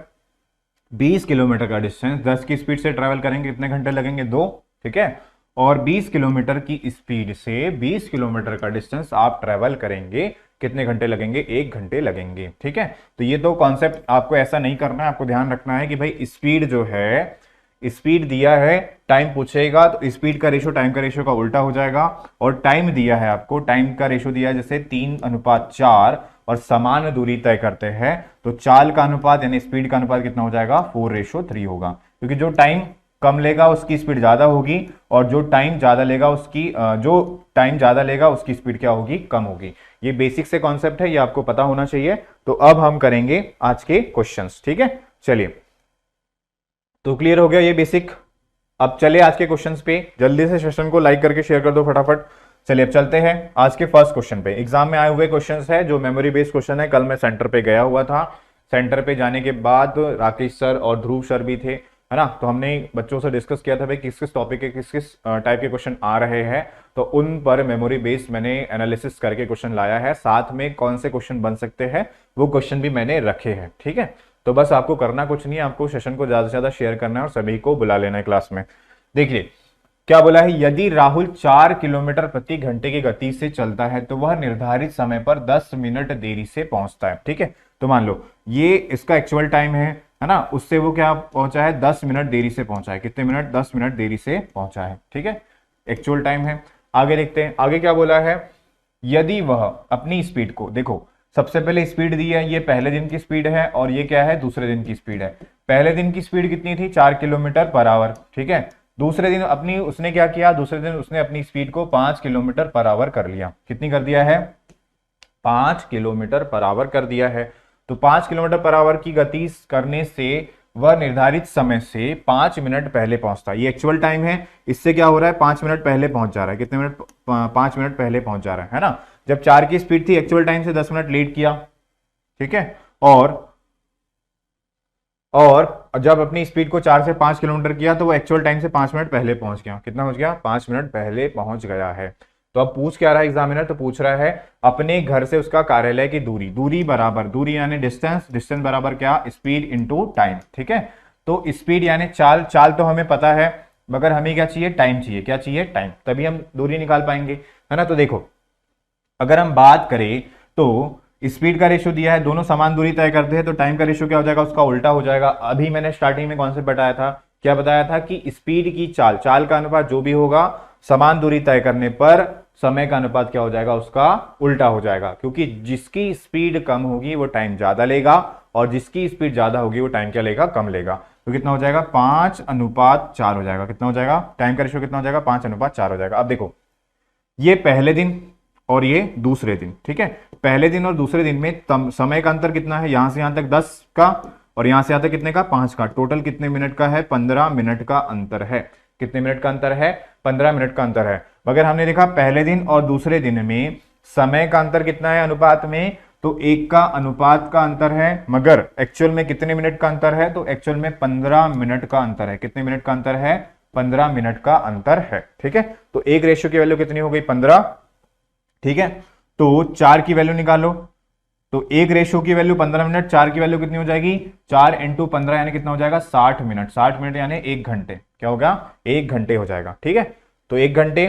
20 किलोमीटर का डिस्टेंस 10 की स्पीड से ट्रेवल करेंगे कितने घंटे लगेंगे, 2। ठीक है, और 20 किलोमीटर की स्पीड से 20 किलोमीटर का डिस्टेंस आप ट्रेवल करेंगे कितने घंटे लगेंगे, 1 घंटे लगेंगे। ठीक है, तो ये तो कॉन्सेप्ट आपको ऐसा नहीं करना है, आपको ध्यान रखना है कि भाई स्पीड जो है, स्पीड दिया है, टाइम पूछेगा तो स्पीड का रेशियो टाइम का रेशियो का उल्टा हो जाएगा। और टाइम दिया है आपको, टाइम का रेशियो दिया है जैसे 3:4 और समान दूरी तय करते हैं, तो चाल का अनुपात यानी स्पीड का अनुपात कितना हो जाएगा, 4:3 होगा, क्योंकि जो टाइम कम लेगा उसकी स्पीड ज्यादा होगी और जो टाइम ज्यादा लेगा उसकी स्पीड क्या होगी, कम होगी। ये बेसिक से कॉन्सेप्ट है, ये आपको पता होना चाहिए। तो अब हम करेंगे आज के क्वेश्चंस। ठीक है, चलिए, तो क्लियर हो गया ये बेसिक। अब चले आज के क्वेश्चंस पे, जल्दी से सेशन को लाइक करके शेयर कर दो फटाफट। चलिए अब चलते हैं आज के फर्स्ट क्वेश्चन पे। एग्जाम में आए हुए क्वेश्चंस है जो मेमोरी बेस्ड क्वेश्चन है, कल मैं सेंटर पे गया हुआ था, सेंटर पे जाने के बाद राकेश सर और ध्रुव सर भी थे, है ना। तो हमने बच्चों से डिस्कस किया था भाई किस किस टॉपिक के किस किस टाइप के क्वेश्चन आ रहे हैं, तो उन पर मेमोरी बेस्ड मैंने एनालिसिस करके क्वेश्चन लाया है, साथ में कौन से क्वेश्चन बन सकते हैं वो क्वेश्चन भी मैंने रखे हैं, ठीक है। तो बस आपको करना कुछ नहीं है, आपको सेशन को ज्यादा से ज्यादा शेयर करना है और सभी को बुला लेना है क्लास में। देखिए क्या बोला है, यदि राहुल 4 किलोमीटर प्रति घंटे की गति से चलता है तो वह निर्धारित समय पर 10 मिनट देरी से पहुंचता है, ठीक है। तो मान लो ये इसका एक्चुअल टाइम है ना, उससे वो क्या पहुंचा है, 10 मिनट देरी से पहुंचा है। कितने मिनट, 10 मिनट देरी से पहुंचा है, ठीक है, एक्चुअल टाइम है। आगे देखते हैं, आगे क्या बोला है, यदि वह अपनी स्पीड को, देखो सबसे पहले स्पीड दी है, ये पहले दिन की स्पीड है और ये क्या है, दूसरे दिन की स्पीड है। पहले दिन की स्पीड कितनी थी, 4 किलोमीटर पर आवर, ठीक है। दूसरे दिन अपनी उसने क्या किया, दूसरे दिन उसने अपनी स्पीड को 5 किलोमीटर पर आवर कर लिया। कितनी कर दिया है, 5 किलोमीटर पर आवर कर दिया है। तो 5 किलोमीटर पर आवर की गति करने से वह निर्धारित समय से 5 मिनट पहले पहुंचता है। ये एक्चुअल टाइम है, इससे क्या हो रहा है, 5 मिनट पहले पहुंच जा रहा है। कितने मिनट, 5 मिनट पहले पहुंच जा रहा है ना। जब 4 की स्पीड थी, एक्चुअल टाइम से 10 मिनट लेट किया, ठीक है। और जब अपनी स्पीड को 4 से 5 किलोमीटर किया तो वो एक्चुअल टाइम से 5 मिनट पहले पहुंच गया। कितना पहुंच गया, 5 मिनट पहले पहुंच गया है। तो अब पूछ क्या रहा है एग्जामिनर, तो पूछ रहा है अपने घर से उसका कार्यालय की दूरी, दूरी बराबर, दूरी यानी डिस्टेंस, डिस्टेंस बराबर क्या, स्पीड इनटू टाइम, ठीक है। तो स्पीड यानी चाल, चाल तो हमें पता है, मगर हमें क्या चाहिए, टाइम चाहिए। क्या चाहिए, टाइम, तभी हम दूरी निकाल पाएंगे, है ना। तो देखो अगर हम बात करें तो स्पीड का रेशियो दिया है, दोनों समान दूरी तय करते हैं, तो टाइम का रेशियो क्या हो जाएगा, उसका उल्टा हो जाएगा। अभी मैंने स्टार्टिंग में कॉन्सेप्ट बताया था, क्या बताया था कि स्पीड की चाल, चाल का अनुपात जो भी होगा समान दूरी तय करने पर समय का अनुपात क्या हो जाएगा, उसका उल्टा हो जाएगा। क्योंकि जिसकी स्पीड कम होगी वो टाइम ज्यादा लेगा और जिसकी स्पीड ज्यादा होगी वो टाइम क्या लेगा, कम लेगा। तो कितना हो जाएगा, 5:4 हो जाएगा। कितना हो जाएगा, टाइम का रेशियो कितना हो जाएगा, 5:4 हो जाएगा। अब देखो ये पहले दिन और ये दूसरे दिन, ठीक है। पहले दिन और दूसरे दिन में समय का अंतर कितना है, यहां से यहां तक 10 का और यहां से यहां तक कितने का, 5 का। टोटल कितने मिनट का है, 15 मिनट का अंतर है। कितने मिनट का अंतर है, 15 मिनट का अंतर है। मगर हमने देखा पहले दिन और दूसरे दिन में समय का अंतर कितना है अनुपात में, तो 1 का अनुपात का अंतर है। मगर एक्चुअल में कितने मिनट का अंतर है, तो एक्चुअल में 15 मिनट का अंतर है। कितने मिनट का अंतर है, 15 मिनट का अंतर है, ठीक है। तो एक रेशियो की वैल्यू कितनी हो गई, 15, ठीक है। तो 4 की वैल्यू निकालो, तो एक रेशियो की वैल्यू 15 मिनट, 4 की वैल्यू कितनी हो जाएगी, 4 × 15 यानी कितना हो जाएगा, 60 मिनट। 60 मिनट यानी 1 घंटे, क्या होगा, 1 घंटे हो जाएगा, ठीक है। तो 1 घंटे,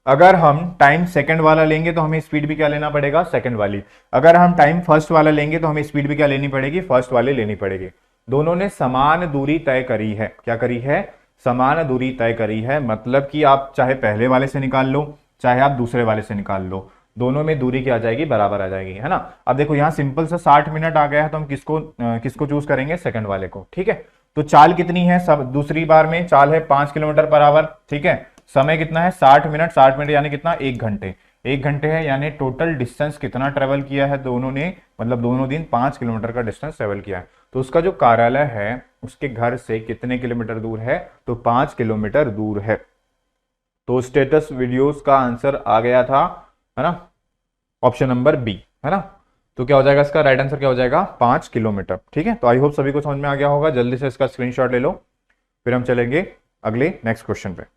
अगर हम टाइम सेकंड वाला लेंगे तो हमें स्पीड भी क्या लेना पड़ेगा, सेकंड वाली। अगर हम टाइम फर्स्ट वाला लेंगे तो हमें स्पीड भी क्या लेनी पड़ेगी, फर्स्ट वाली लेनी पड़ेगी। दोनों ने समान दूरी तय करी है, क्या करी है, समान दूरी तय करी है। मतलब कि आप चाहे पहले वाले से निकाल लो चाहे आप दूसरे वाले से निकाल लो, दोनों में दूरी क्या आ जाएगी, बराबर आ जाएगी, है ना। अब देखो यहाँ सिंपल सा 60 मिनट आ गया है, तो हम किसको चूज करेंगे, सेकंड वाले को, ठीक है। तो चाल कितनी है, सब दूसरी बार में चाल है 5 किलोमीटर पर आवर, ठीक है। समय कितना है, 60 मिनट, 60 मिनट यानी कितना, 1 घंटे। 1 घंटे है यानी टोटल डिस्टेंस कितना ट्रेवल किया है दोनों ने, मतलब दोनों दिन 5 किलोमीटर का डिस्टेंस ट्रेवल किया है। तो उसका जो कार्यालय है उसके घर से कितने किलोमीटर दूर है, तो 5 किलोमीटर दूर है। तो स्टेटस वीडियोस का आंसर आ गया था, है ना, ऑप्शन नंबर बी, है ना। तो क्या हो जाएगा, इसका राइट आंसर क्या हो जाएगा, 5 किलोमीटर, ठीक है। तो आई होप सभी को समझ में आ गया होगा। जल्दी से इसका स्क्रीनशॉट ले लो, फिर हम चलेंगे अगले नेक्स्ट क्वेश्चन पे।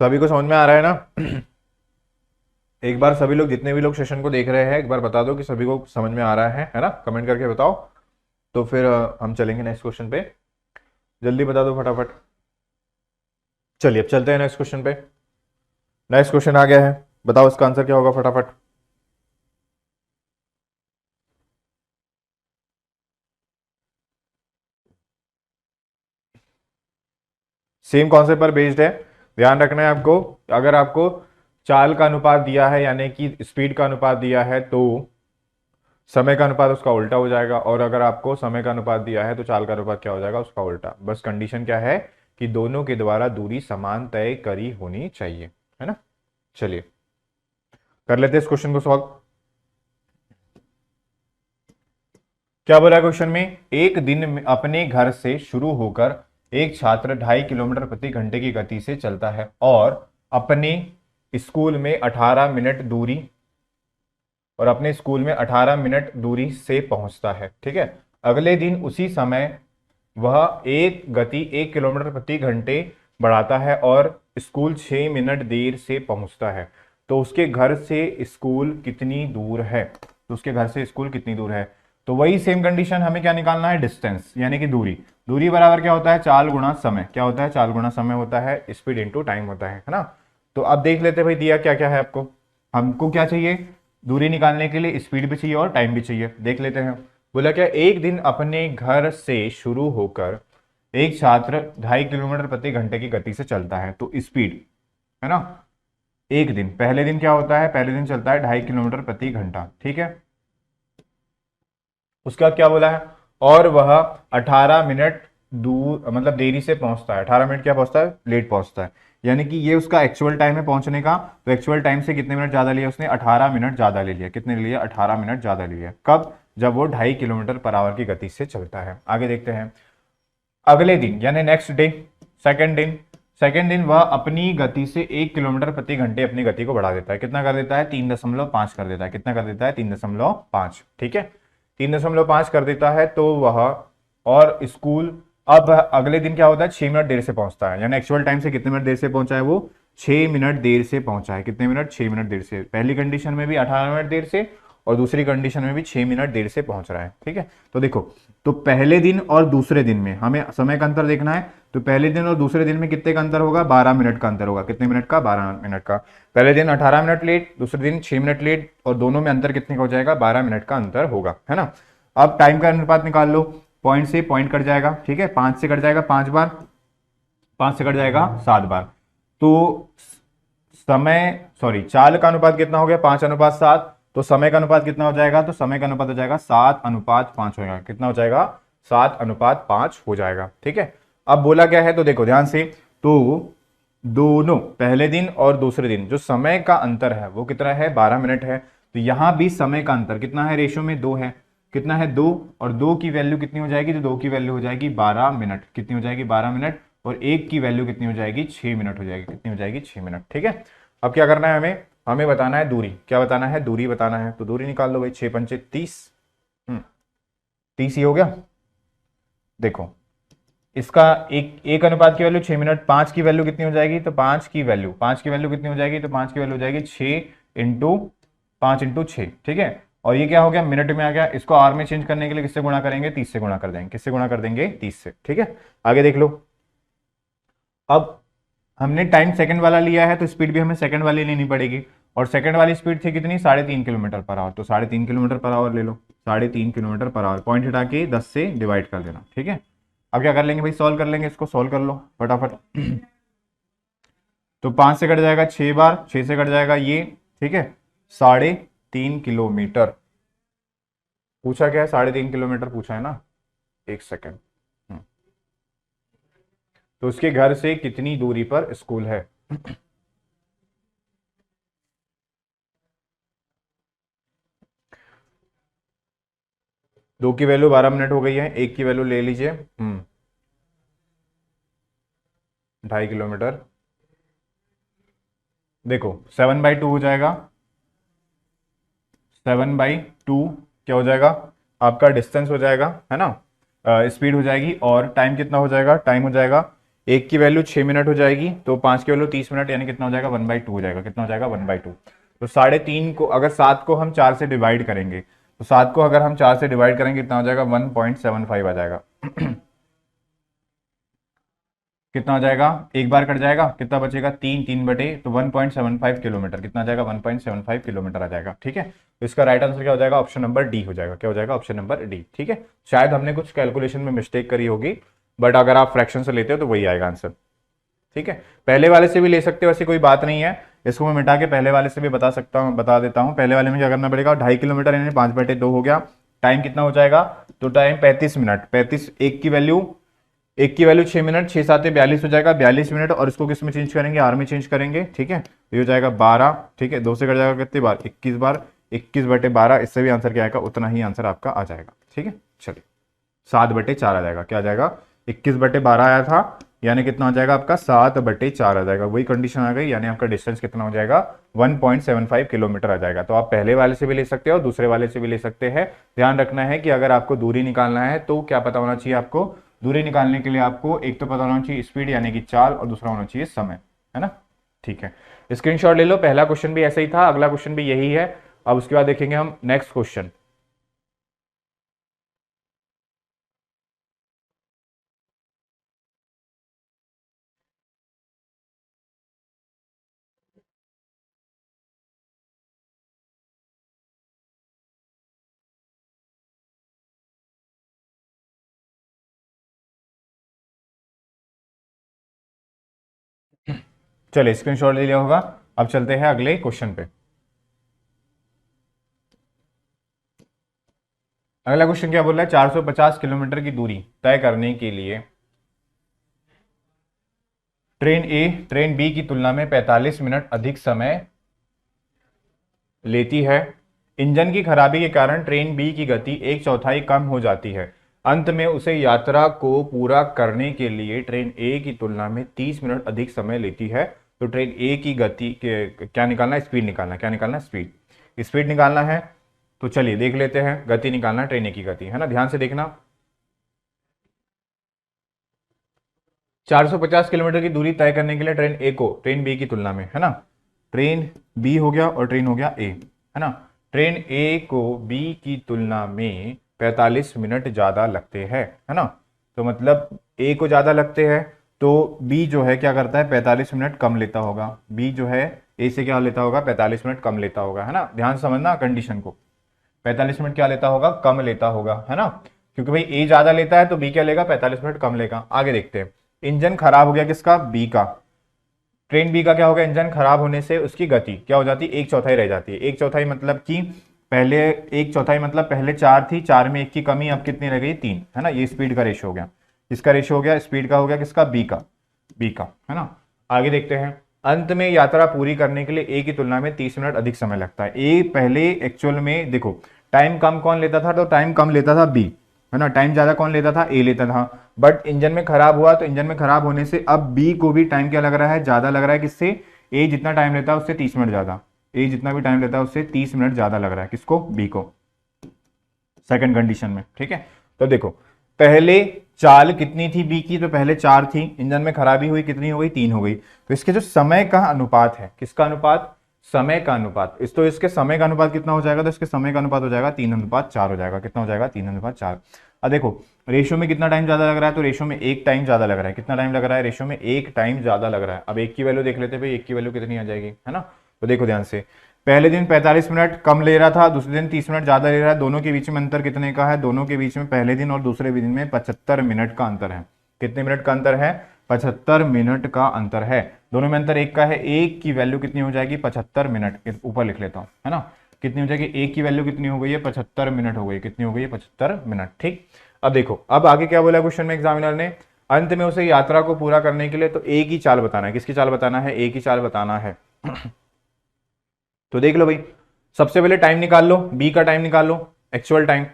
सभी को समझ में आ रहा है ना। एक बार सभी लोग, जितने भी लोग सेशन को देख रहे हैं, एक बार बता दो कि सभी को समझ में आ रहा है ना, कमेंट करके बताओ। तो फिर हम चलेंगे नेक्स्ट क्वेश्चन पे, जल्दी बता दो फटाफट। चलिए अब चलते हैं नेक्स्ट क्वेश्चन पे। नेक्स्ट क्वेश्चन आ गया है, बताओ इसका आंसर क्या होगा फटाफट। सेम कॉन्सेप्ट पर बेस्ड है, ध्यान रखना है आपको। अगर आपको चाल का अनुपात दिया है यानी कि स्पीड का अनुपात दिया है, तो समय का अनुपात उसका उल्टा हो जाएगा, और अगर आपको समय का अनुपात दिया है तो चाल का अनुपात क्या हो जाएगा, उसका उल्टा। बस कंडीशन क्या है कि दोनों के द्वारा दूरी समान तय करी होनी चाहिए, है ना। चलिए कर लेते हैं इस क्वेश्चन को सॉल्व। क्या बोला क्वेश्चन में, एक दिन में अपने घर से शुरू होकर एक छात्र 2.5 किलोमीटर प्रति घंटे की गति से चलता है और अपने स्कूल में 18 मिनट दूरी दूरी से पहुंचता है, ठीक है। अगले दिन उसी समय वह एक गति 1 किलोमीटर प्रति घंटे बढ़ाता है और स्कूल 6 मिनट देर से पहुंचता है। तो उसके घर से स्कूल कितनी दूर है, तो उसके घर से स्कूल कितनी दूर है। तो वही सेम कंडीशन, हमें क्या निकालना है, डिस्टेंस यानी कि दूरी। दूरी बराबर क्या होता है, चाल गुणा समय। क्या होता है, चाल गुणा समय होता है, स्पीड इंटू टाइम होता है ना। तो अब देख लेते हैं भाई दिया क्या क्या है आपको। हमको क्या चाहिए, दूरी निकालने के लिए स्पीड भी चाहिए और टाइम भी चाहिए। देख लेते हैं। बोला क्या, एक दिन अपने घर से शुरू होकर एक छात्र 2.5 किलोमीटर प्रति घंटे की गति से चलता है, तो स्पीड है ना। एक दिन, पहले दिन क्या होता है, पहले दिन चलता है 2.5 किलोमीटर प्रति घंटा, ठीक है। उसका क्या बोला है, और वह 18 मिनट दूर मतलब देरी से पहुंचता है। 18 मिनट क्या पहुंचता है, लेट पहुंचता है। यानी कि ये उसका एक्चुअल टाइम है पहुंचने का। तो एक्चुअल टाइम से कितने मिनट ज्यादा लिया उसने, 18 मिनट ज्यादा ले लिया। कितने ले लिया, 18 मिनट ज्यादा ले लिया। कब, जब वो 2.5 किलोमीटर पर आवर की गति से चलता है। आगे देखते हैं। अगले दिन यानी नेक्स्ट डे, सेकेंड दिन वह अपनी गति से 1 किलोमीटर प्रति घंटे अपनी गति को बढ़ा देता है। कितना कर देता है, 3.5 कर देता है। कितना कर देता है, 3.5, ठीक है। 3.5 कर देता है। तो वह और स्कूल, अब अगले दिन क्या होता है, 6 मिनट देर से पहुंचता है। यानी एक्चुअल टाइम से कितने मिनट देर से पहुंचा है, वो 6 मिनट देर से पहुंचा है। कितने मिनट, 6 मिनट देर से। पहली कंडीशन में भी 18 मिनट देर से और दूसरी कंडीशन में भी 6 मिनट देर से पहुंच रहा है, ठीक है। तो देखो, तो पहले दिन और दूसरे दिन में हमें समय का अंतर देखना है। तो पहले दिन और दूसरे दिन में कितने का अंतर होगा, 12 मिनट का अंतर होगा। कितने मिनट का, 12 मिनट का। पहले दिन 18 मिनट लेट, दूसरे दिन 6 मिनट लेट, और दोनों में अंतर कितने का हो जाएगा, 12 मिनट का अंतर होगा, है ना। अब टाइम का अनुपात निकाल लो। पॉइंट से पॉइंट कट जाएगा, ठीक है। 5 से कट जाएगा 5 बार, 5 से कट जाएगा 7 बार। तो चाल का अनुपात कितना हो गया, 5:7। तो समय का अनुपात कितना हो जाएगा, तो समय का अनुपात हो जाएगा 7:5 हो जाएगा। कितना हो जाएगा, 7:5 हो जाएगा, ठीक है। अब बोला क्या है, तो देखो ध्यान से। तो दोनों पहले दिन और दूसरे दिन जो समय का अंतर है वो कितना है, 12 मिनट है। तो यहां भी समय का अंतर कितना है, रेशियो में 2 है। कितना है, 2। और 2 की वैल्यू कितनी हो जाएगी, तो 2 की वैल्यू हो जाएगी 12 मिनट। कितनी हो जाएगी, 12 मिनट। और 1 की वैल्यू कितनी हो जाएगी, 6 मिनट हो जाएगी। कितनी हो जाएगी, 6 मिनट, ठीक है। अब क्या करना है हमें, हमें बताना है दूरी। क्या बताना है, दूरी बताना है। तो दूरी निकाल लो भाई, 6×5 = 30। 30 ही हो गया। देखो इसका एक अनुपात की वैल्यू 6 मिनट। 5 की वैल्यू कितनी हो जाएगी, तो 5 की वैल्यू कितनी हो जाएगी, तो 5 की वैल्यू हो जाएगी 6 × 5 × 6, ठीक है। और ये क्या हो गया, मिनट में आ गया। इसको आर में चेंज करने के लिए किससे गुणा करेंगे, 30 से गुणा कर देंगे। किससे गुणा कर देंगे, 30 से, ठीक है। आगे देख लो। अब हमने टाइम सेकंड वाला लिया है तो स्पीड भी हमें सेकंड वाली लेनी पड़ेगी। और सेकंड वाली स्पीड थी कितनी, 3.5 किलोमीटर पर आवर। तो 3.5 किलोमीटर पर आवर ले लो। 3.5 किलोमीटर पर आवर, पॉइंट हटा के 10 से डिवाइड कर देना, ठीक है। अब क्या कर लेंगे भाई, सॉल्व कर लेंगे इसको। सॉल्व कर लो फटाफट। तो 5 से कट जाएगा 6 बार, 6 से कट जाएगा ये, ठीक है। 3.5 किलोमीटर पूछा, क्या है, 3.5 किलोमीटर पूछा है ना। एक सेकेंड। तो उसके घर से कितनी दूरी पर स्कूल है। दो की वैल्यू 12 मिनट हो गई है, एक की वैल्यू ले लीजिए 2.5 किलोमीटर। देखो 7/2 हो जाएगा। 7/2 क्या हो जाएगा, आपका डिस्टेंस हो जाएगा, है ना। स्पीड हो जाएगी। और टाइम कितना हो जाएगा, टाइम हो जाएगा, एक की वैल्यू 6 मिनट हो जाएगी। तो 5 की वैल्यू 30 मिनट, यानी कितना हो जाएगा, 1/2 हो जाएगा। कितना हो जाएगा, 1/2। तो 3.5 को अगर 7 को हम 4 से डिवाइड करेंगे, तो 7 को अगर हम 4 से डिवाइड करेंगे कितना हो जाएगा, 1.75 आ जाएगा। कितना हो जाएगा, एक बार कट जाएगा, कितना बचेगा, 3 तो 1.75 किलोमीटर। कितना आ जाएगा, 1.75 किलोमीटर आ जाएगा, ठीक है। तो इसका राइट आंसर क्या हो जाएगा, ऑप्शन नंबर डी हो जाएगा। क्या हो जाएगा, ऑप्शन नंबर डी, ठीक है। शायद हमने कुछ कैलकुलेशन में मिस्टेक करी होगी, बट अगर आप फ्रैक्शन से लेते हो तो वही आएगा आंसर, ठीक है। पहले वाले से भी ले सकते हो, ऐसी कोई बात नहीं है। इसको मैं मिटा के पहले वाले से भी बता देता हूँ। पहले वाले में क्या करना पड़ेगा, 2.5 किलोमीटर यानी 5/2 हो गया। टाइम कितना हो जाएगा, तो टाइम 35 मिनट, 35, एक की वैल्यू 6 मिनट, 6 7 42 हो जाएगा, 42 मिनट। और इसको किस में चेंज करेंगे, आर में चेंज करेंगे, ठीक है। तो ये हो जाएगा 12, ठीक है, 2 से कट जाएगा कितनी बार, 21 बार, 21/12। इससे भी आंसर क्या आएगा, उतना ही आंसर आपका आ जाएगा, ठीक है। चलिए 7/4 आ जाएगा, क्या आ जाएगा, 21/12 आया था, यानी कितना हो जाएगा आपका 7/4 आ जाएगा। वही कंडीशन आ गई, यानी आपका डिस्टेंस कितना हो जाएगा, 1.75 किलोमीटर आ जाएगा। तो आप पहले वाले से भी ले सकते हो और दूसरे वाले से भी ले सकते हैं। ध्यान रखना है कि अगर आपको दूरी निकालना है तो क्या पता होना चाहिए आपको, दूरी निकालने के लिए आपको एक तो पता होना चाहिए स्पीड यानी कि चाल, और दूसरा होना चाहिए समय, है ना। ठीक है, स्क्रीनशॉट ले लो। पहला क्वेश्चन भी ऐसा ही था, अगला क्वेश्चन भी यही है। अब उसके बाद देखेंगे हम नेक्स्ट क्वेश्चन। चलिए स्क्रीनशॉट ले लिया होगा। अब चलते हैं अगले क्वेश्चन पे। अगला क्वेश्चन क्या बोल रहा है, 450 किलोमीटर की दूरी तय करने के लिए ट्रेन ए ट्रेन बी की तुलना में 45 मिनट अधिक समय लेती है। इंजन की खराबी के कारण ट्रेन बी की गति 1/4 कम हो जाती है। अंत में उसे यात्रा को पूरा करने के लिए ट्रेन ए की तुलना में 30 मिनट अधिक समय लेती है। तो ट्रेन ए की गति के क्या निकालना है, स्पीड निकालना, क्या निकालना है, स्पीड, स्पीड निकालना है। तो चलिए देख लेते हैं, गति निकालना है, ट्रेन ए की गति, है ना। ध्यान से देखना, 450 किलोमीटर की दूरी तय करने के लिए ट्रेन ए को ट्रेन बी की तुलना में, है ना, ट्रेन बी हो गया और ट्रेन हो गया ए, है ना। ट्रेन ए को बी की तुलना में 45 मिनट ज़्यादा लगते हैं, है ना। तो मतलब ए को ज़्यादा लगते हैं तो बी जो है क्या करता है, 45 मिनट कम लेता होगा। बी जो है ए से क्या लेता होगा, 45 मिनट कम लेता होगा, है ना। ध्यान समझना कंडीशन को, 45 मिनट क्या लेता होगा, कम लेता होगा, है ना। क्योंकि भाई ए ज़्यादा लेता है तो बी क्या लेगा, 45 मिनट कम लेगा। आगे देखते हैं, इंजन खराब हो गया किसका, बी का। ट्रेन बी का क्या होगा, इंजन खराब होने से उसकी गति क्या हो जाती है, 1/4 रह जाती है। 1/4 मतलब कि पहले 1/4 मतलब पहले 4 थी, 4 में 1 की कमी, अब कितनी रह गई, 3, है ना। ये स्पीड का रेशो हो गया, किसका रेशो हो गया, स्पीड का हो गया, किसका, बी का, है ना। आगे देखते हैं, अंत में यात्रा पूरी करने के लिए ए की तुलना में 30 मिनट अधिक समय लगता है। ए पहले एक्चुअल में देखो टाइम कम कौन लेता था, तो टाइम कम लेता था बी, है ना। टाइम ज्यादा कौन लेता था, ए लेता था। बट इंजन में खराब हुआ तो इंजन में खराब होने से अब बी को भी टाइम क्या लग रहा है, ज्यादा लग रहा है। किससे, ए जितना टाइम लेता है उससे 30 मिनट ज्यादा, ए जितना भी टाइम लेता है उससे 30 मिनट ज्यादा लग रहा है, किसको, बी को, सेकंड कंडीशन में, ठीक है। तो देखो पहले चाल कितनी थी बी की, तो पहले 4 थी, इंजन में खराबी हुई, कितनी हो गई, 3 हो गई। तो इसके जो समय का अनुपात है, किसका अनुपात, समय का अनुपात, इस तो इसके समय का अनुपात कितना हो जाएगा, तो इसके समय का अनुपात हो जाएगा 3:4 हो जाएगा। कितना हो जाएगा, 3:4। अब देखो रेशो में कितना टाइम ज्यादा लग रहा है, तो रेशो में 1 टाइम ज्यादा लग रहा है। कितना टाइम लग रहा है, रेशो में 1 टाइम ज्यादा लग रहा है। अब 1 की वैल्यू देख लेते हैं भाई, 1 की वैल्यू कितनी आ जाएगी, है ना। तो देखो ध्यान से, पहले दिन 45 मिनट कम ले रहा था, दूसरे दिन 30 मिनट ज्यादा ले रहा है। दोनों के बीच में अंतर कितने का है, दोनों के बीच में पहले दिन और दूसरे दिन में 75 मिनट का अंतर है। कितने मिनट का अंतर है, 75 मिनट का अंतर है। दोनों में अंतर 1 का है, 1 की वैल्यू कितनी हो जाएगी, 75 मिनट, ऊपर लिख लेता हूं, है ना। कितनी हो जाएगी, 1 की वैल्यू कितनी हो गई है, 75 मिनट हो गई। कितनी हो गई है, 75 मिनट, ठीक। अब देखो अब आगे क्या बोला क्वेश्चन में एग्जामिनर ने, अंत में उसे यात्रा को पूरा करने के लिए तो ए की चाल बताना है। किसकी चाल बताना है, ए की चाल बताना है। तो देख लो भाई, सबसे पहले टाइम निकाल लो, बी का टाइम निकाल लो, एक्चुअल टाइम।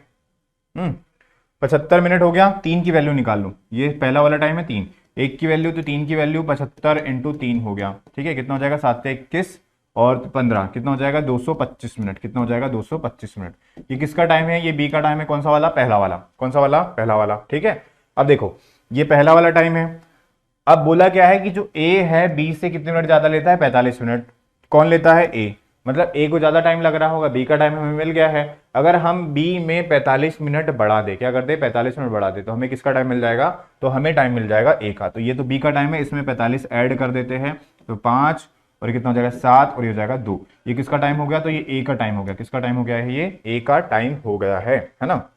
75 मिनट हो गया, 3 की वैल्यू निकाल लो, ये पहला वाला टाइम है 3, 1 की वैल्यू तो 3 की वैल्यू 75 इंटू 3 हो गया, ठीक है। कितना हो जाएगा, 7×21 और 15, कितना हो जाएगा, 225 मिनट। कितना हो जाएगा, 225 मिनट। ये किसका टाइम है, ये बी का टाइम है, कौन सा वाला, पहला वाला, कौन सा वाला, पहला वाला, ठीक है। अब देखो ये पहला वाला टाइम है। अब बोला क्या है कि जो ए है बी से कितने मिनट ज्यादा लेता है, 45 मिनट। कौन लेता है, ए, मतलब ए को ज्यादा टाइम लग रहा होगा, बी का टाइम हमें मिल गया है। अगर हम बी में 45 मिनट बढ़ा दे, क्या करते हैं, 45 मिनट बढ़ा दे, तो हमें किसका टाइम मिल जाएगा, तो हमें टाइम मिल जाएगा ए का। तो ये तो बी का टाइम है, इसमें 45 ऐड कर देते हैं तो 5, और ये कितना हो जाएगा 7, और ये हो जाएगा 2। ये किसका टाइम हो गया, तो ये ए का टाइम हो गया। किसका टाइम हो गया है, ये ए का टाइम हो गया है ना।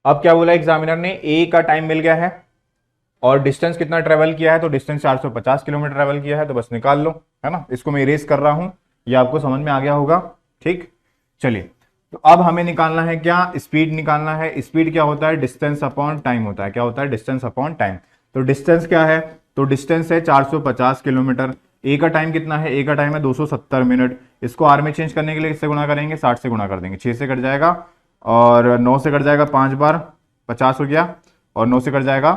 अब क्या बोला एग्जामिनर ने, ए का टाइम मिल गया है और डिस्टेंस कितना ट्रेवल किया है, तो डिस्टेंस 450 किलोमीटर ट्रेवल किया है, तो बस निकाल लो, है ना। इसको मैं इरेज कर रहा हूं, ये आपको समझ में आ गया होगा। ठीक, चलिए, तो अब हमें निकालना है क्या, स्पीड निकालना है। स्पीड क्या होता है, डिस्टेंस अपॉन टाइम होता है। क्या होता है, डिस्टेंस अपॉन टाइम। तो डिस्टेंस क्या है, तो डिस्टेंस है 450 किलोमीटर। ए का टाइम कितना है, ए का टाइम है 270 मिनट। इसको आर में चेंज करने के लिए किससे गुणा करेंगे, 60 से गुणा कर देंगे। 6 से कट जाएगा और 9 से कट जाएगा 5 बार, 50 हो गया। और 9 से कट जाएगा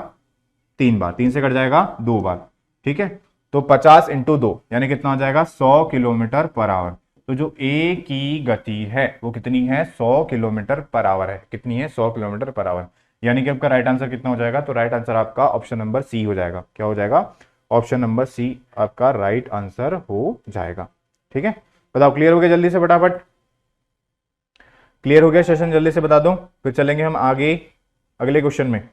3 बार, 3 से कट जाएगा 2 बार। ठीक है, तो 50 इंटू 2 यानी कितना हो जाएगा, 100 किलोमीटर पर आवर। तो जो ए की गति है वो कितनी है, 100 किलोमीटर पर आवर है। कितनी है, 100 किलोमीटर पर आवर। यानी कि आपका राइट आंसर कितना हो जाएगा, तो राइट आंसर आपका ऑप्शन नंबर सी हो जाएगा। क्या हो जाएगा, ऑप्शन नंबर सी आपका राइट आंसर हो जाएगा। ठीक है, बताओ क्लियर हो गया, जल्दी से फटाफट क्लियर हो गया सेशन, जल्दी से बता दो, फिर चलेंगे हम आगे अगले क्वेश्चन में।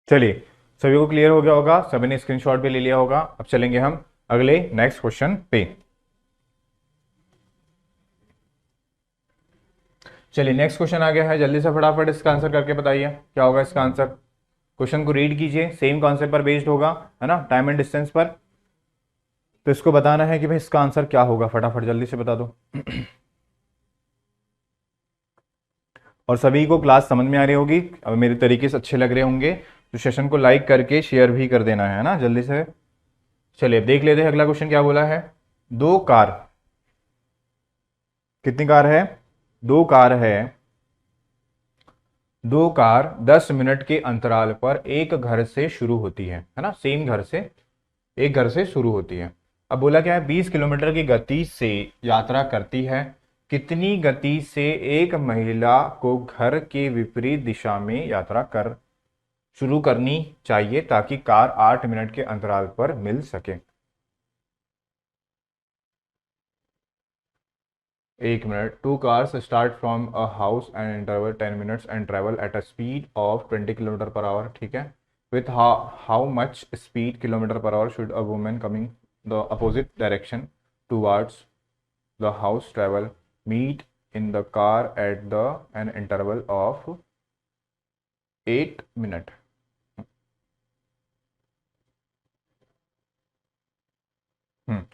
चलिए, सभी को क्लियर हो गया होगा, सभी ने स्क्रीनशॉट भी ले लिया होगा। अब चलेंगे हम अगले नेक्स्ट क्वेश्चन पे। चलिए, नेक्स्ट क्वेश्चन आ गया है, जल्दी से फटाफट इसका आंसर करके बताइए क्या होगा इसका आंसर। क्वेश्चन को रीड कीजिए, सेम कॉन्सेप्ट पर बेस्ड होगा, है ना, टाइम एंड डिस्टेंस पर। तो इसको बताना है कि भाई इसका आंसर क्या होगा, फटाफट जल्दी से बता दो। और सभी को क्लास समझ में आ रही होगी, अब मेरे तरीके से अच्छे लग रहे होंगे तो सेशन को लाइक करके शेयर भी कर देना है ना, जल्दी से। चलिए, अब देख लेते हैं अगला क्वेश्चन क्या बोला है। दो कार, कितनी कार है, दो कार है, दो कार 10 मिनट के अंतराल पर एक घर से शुरू होती है ना, सेम घर से, एक घर से शुरू होती है। अब बोला क्या है, 20 किलोमीटर की गति से यात्रा करती है। कितनी गति से एक महिला को घर के विपरीत दिशा में यात्रा कर शुरू करनी चाहिए ताकि कार 8 मिनट के अंतराल पर मिल सके। 1 minute, two cars start from a house and interval 10 minutes and travel at a speed of 20 kilometre per hour. ठीक है, with how much speed kilometre per hour should a women coming the opposite direction towards the house travel meet in the car at the an interval of 8 minute.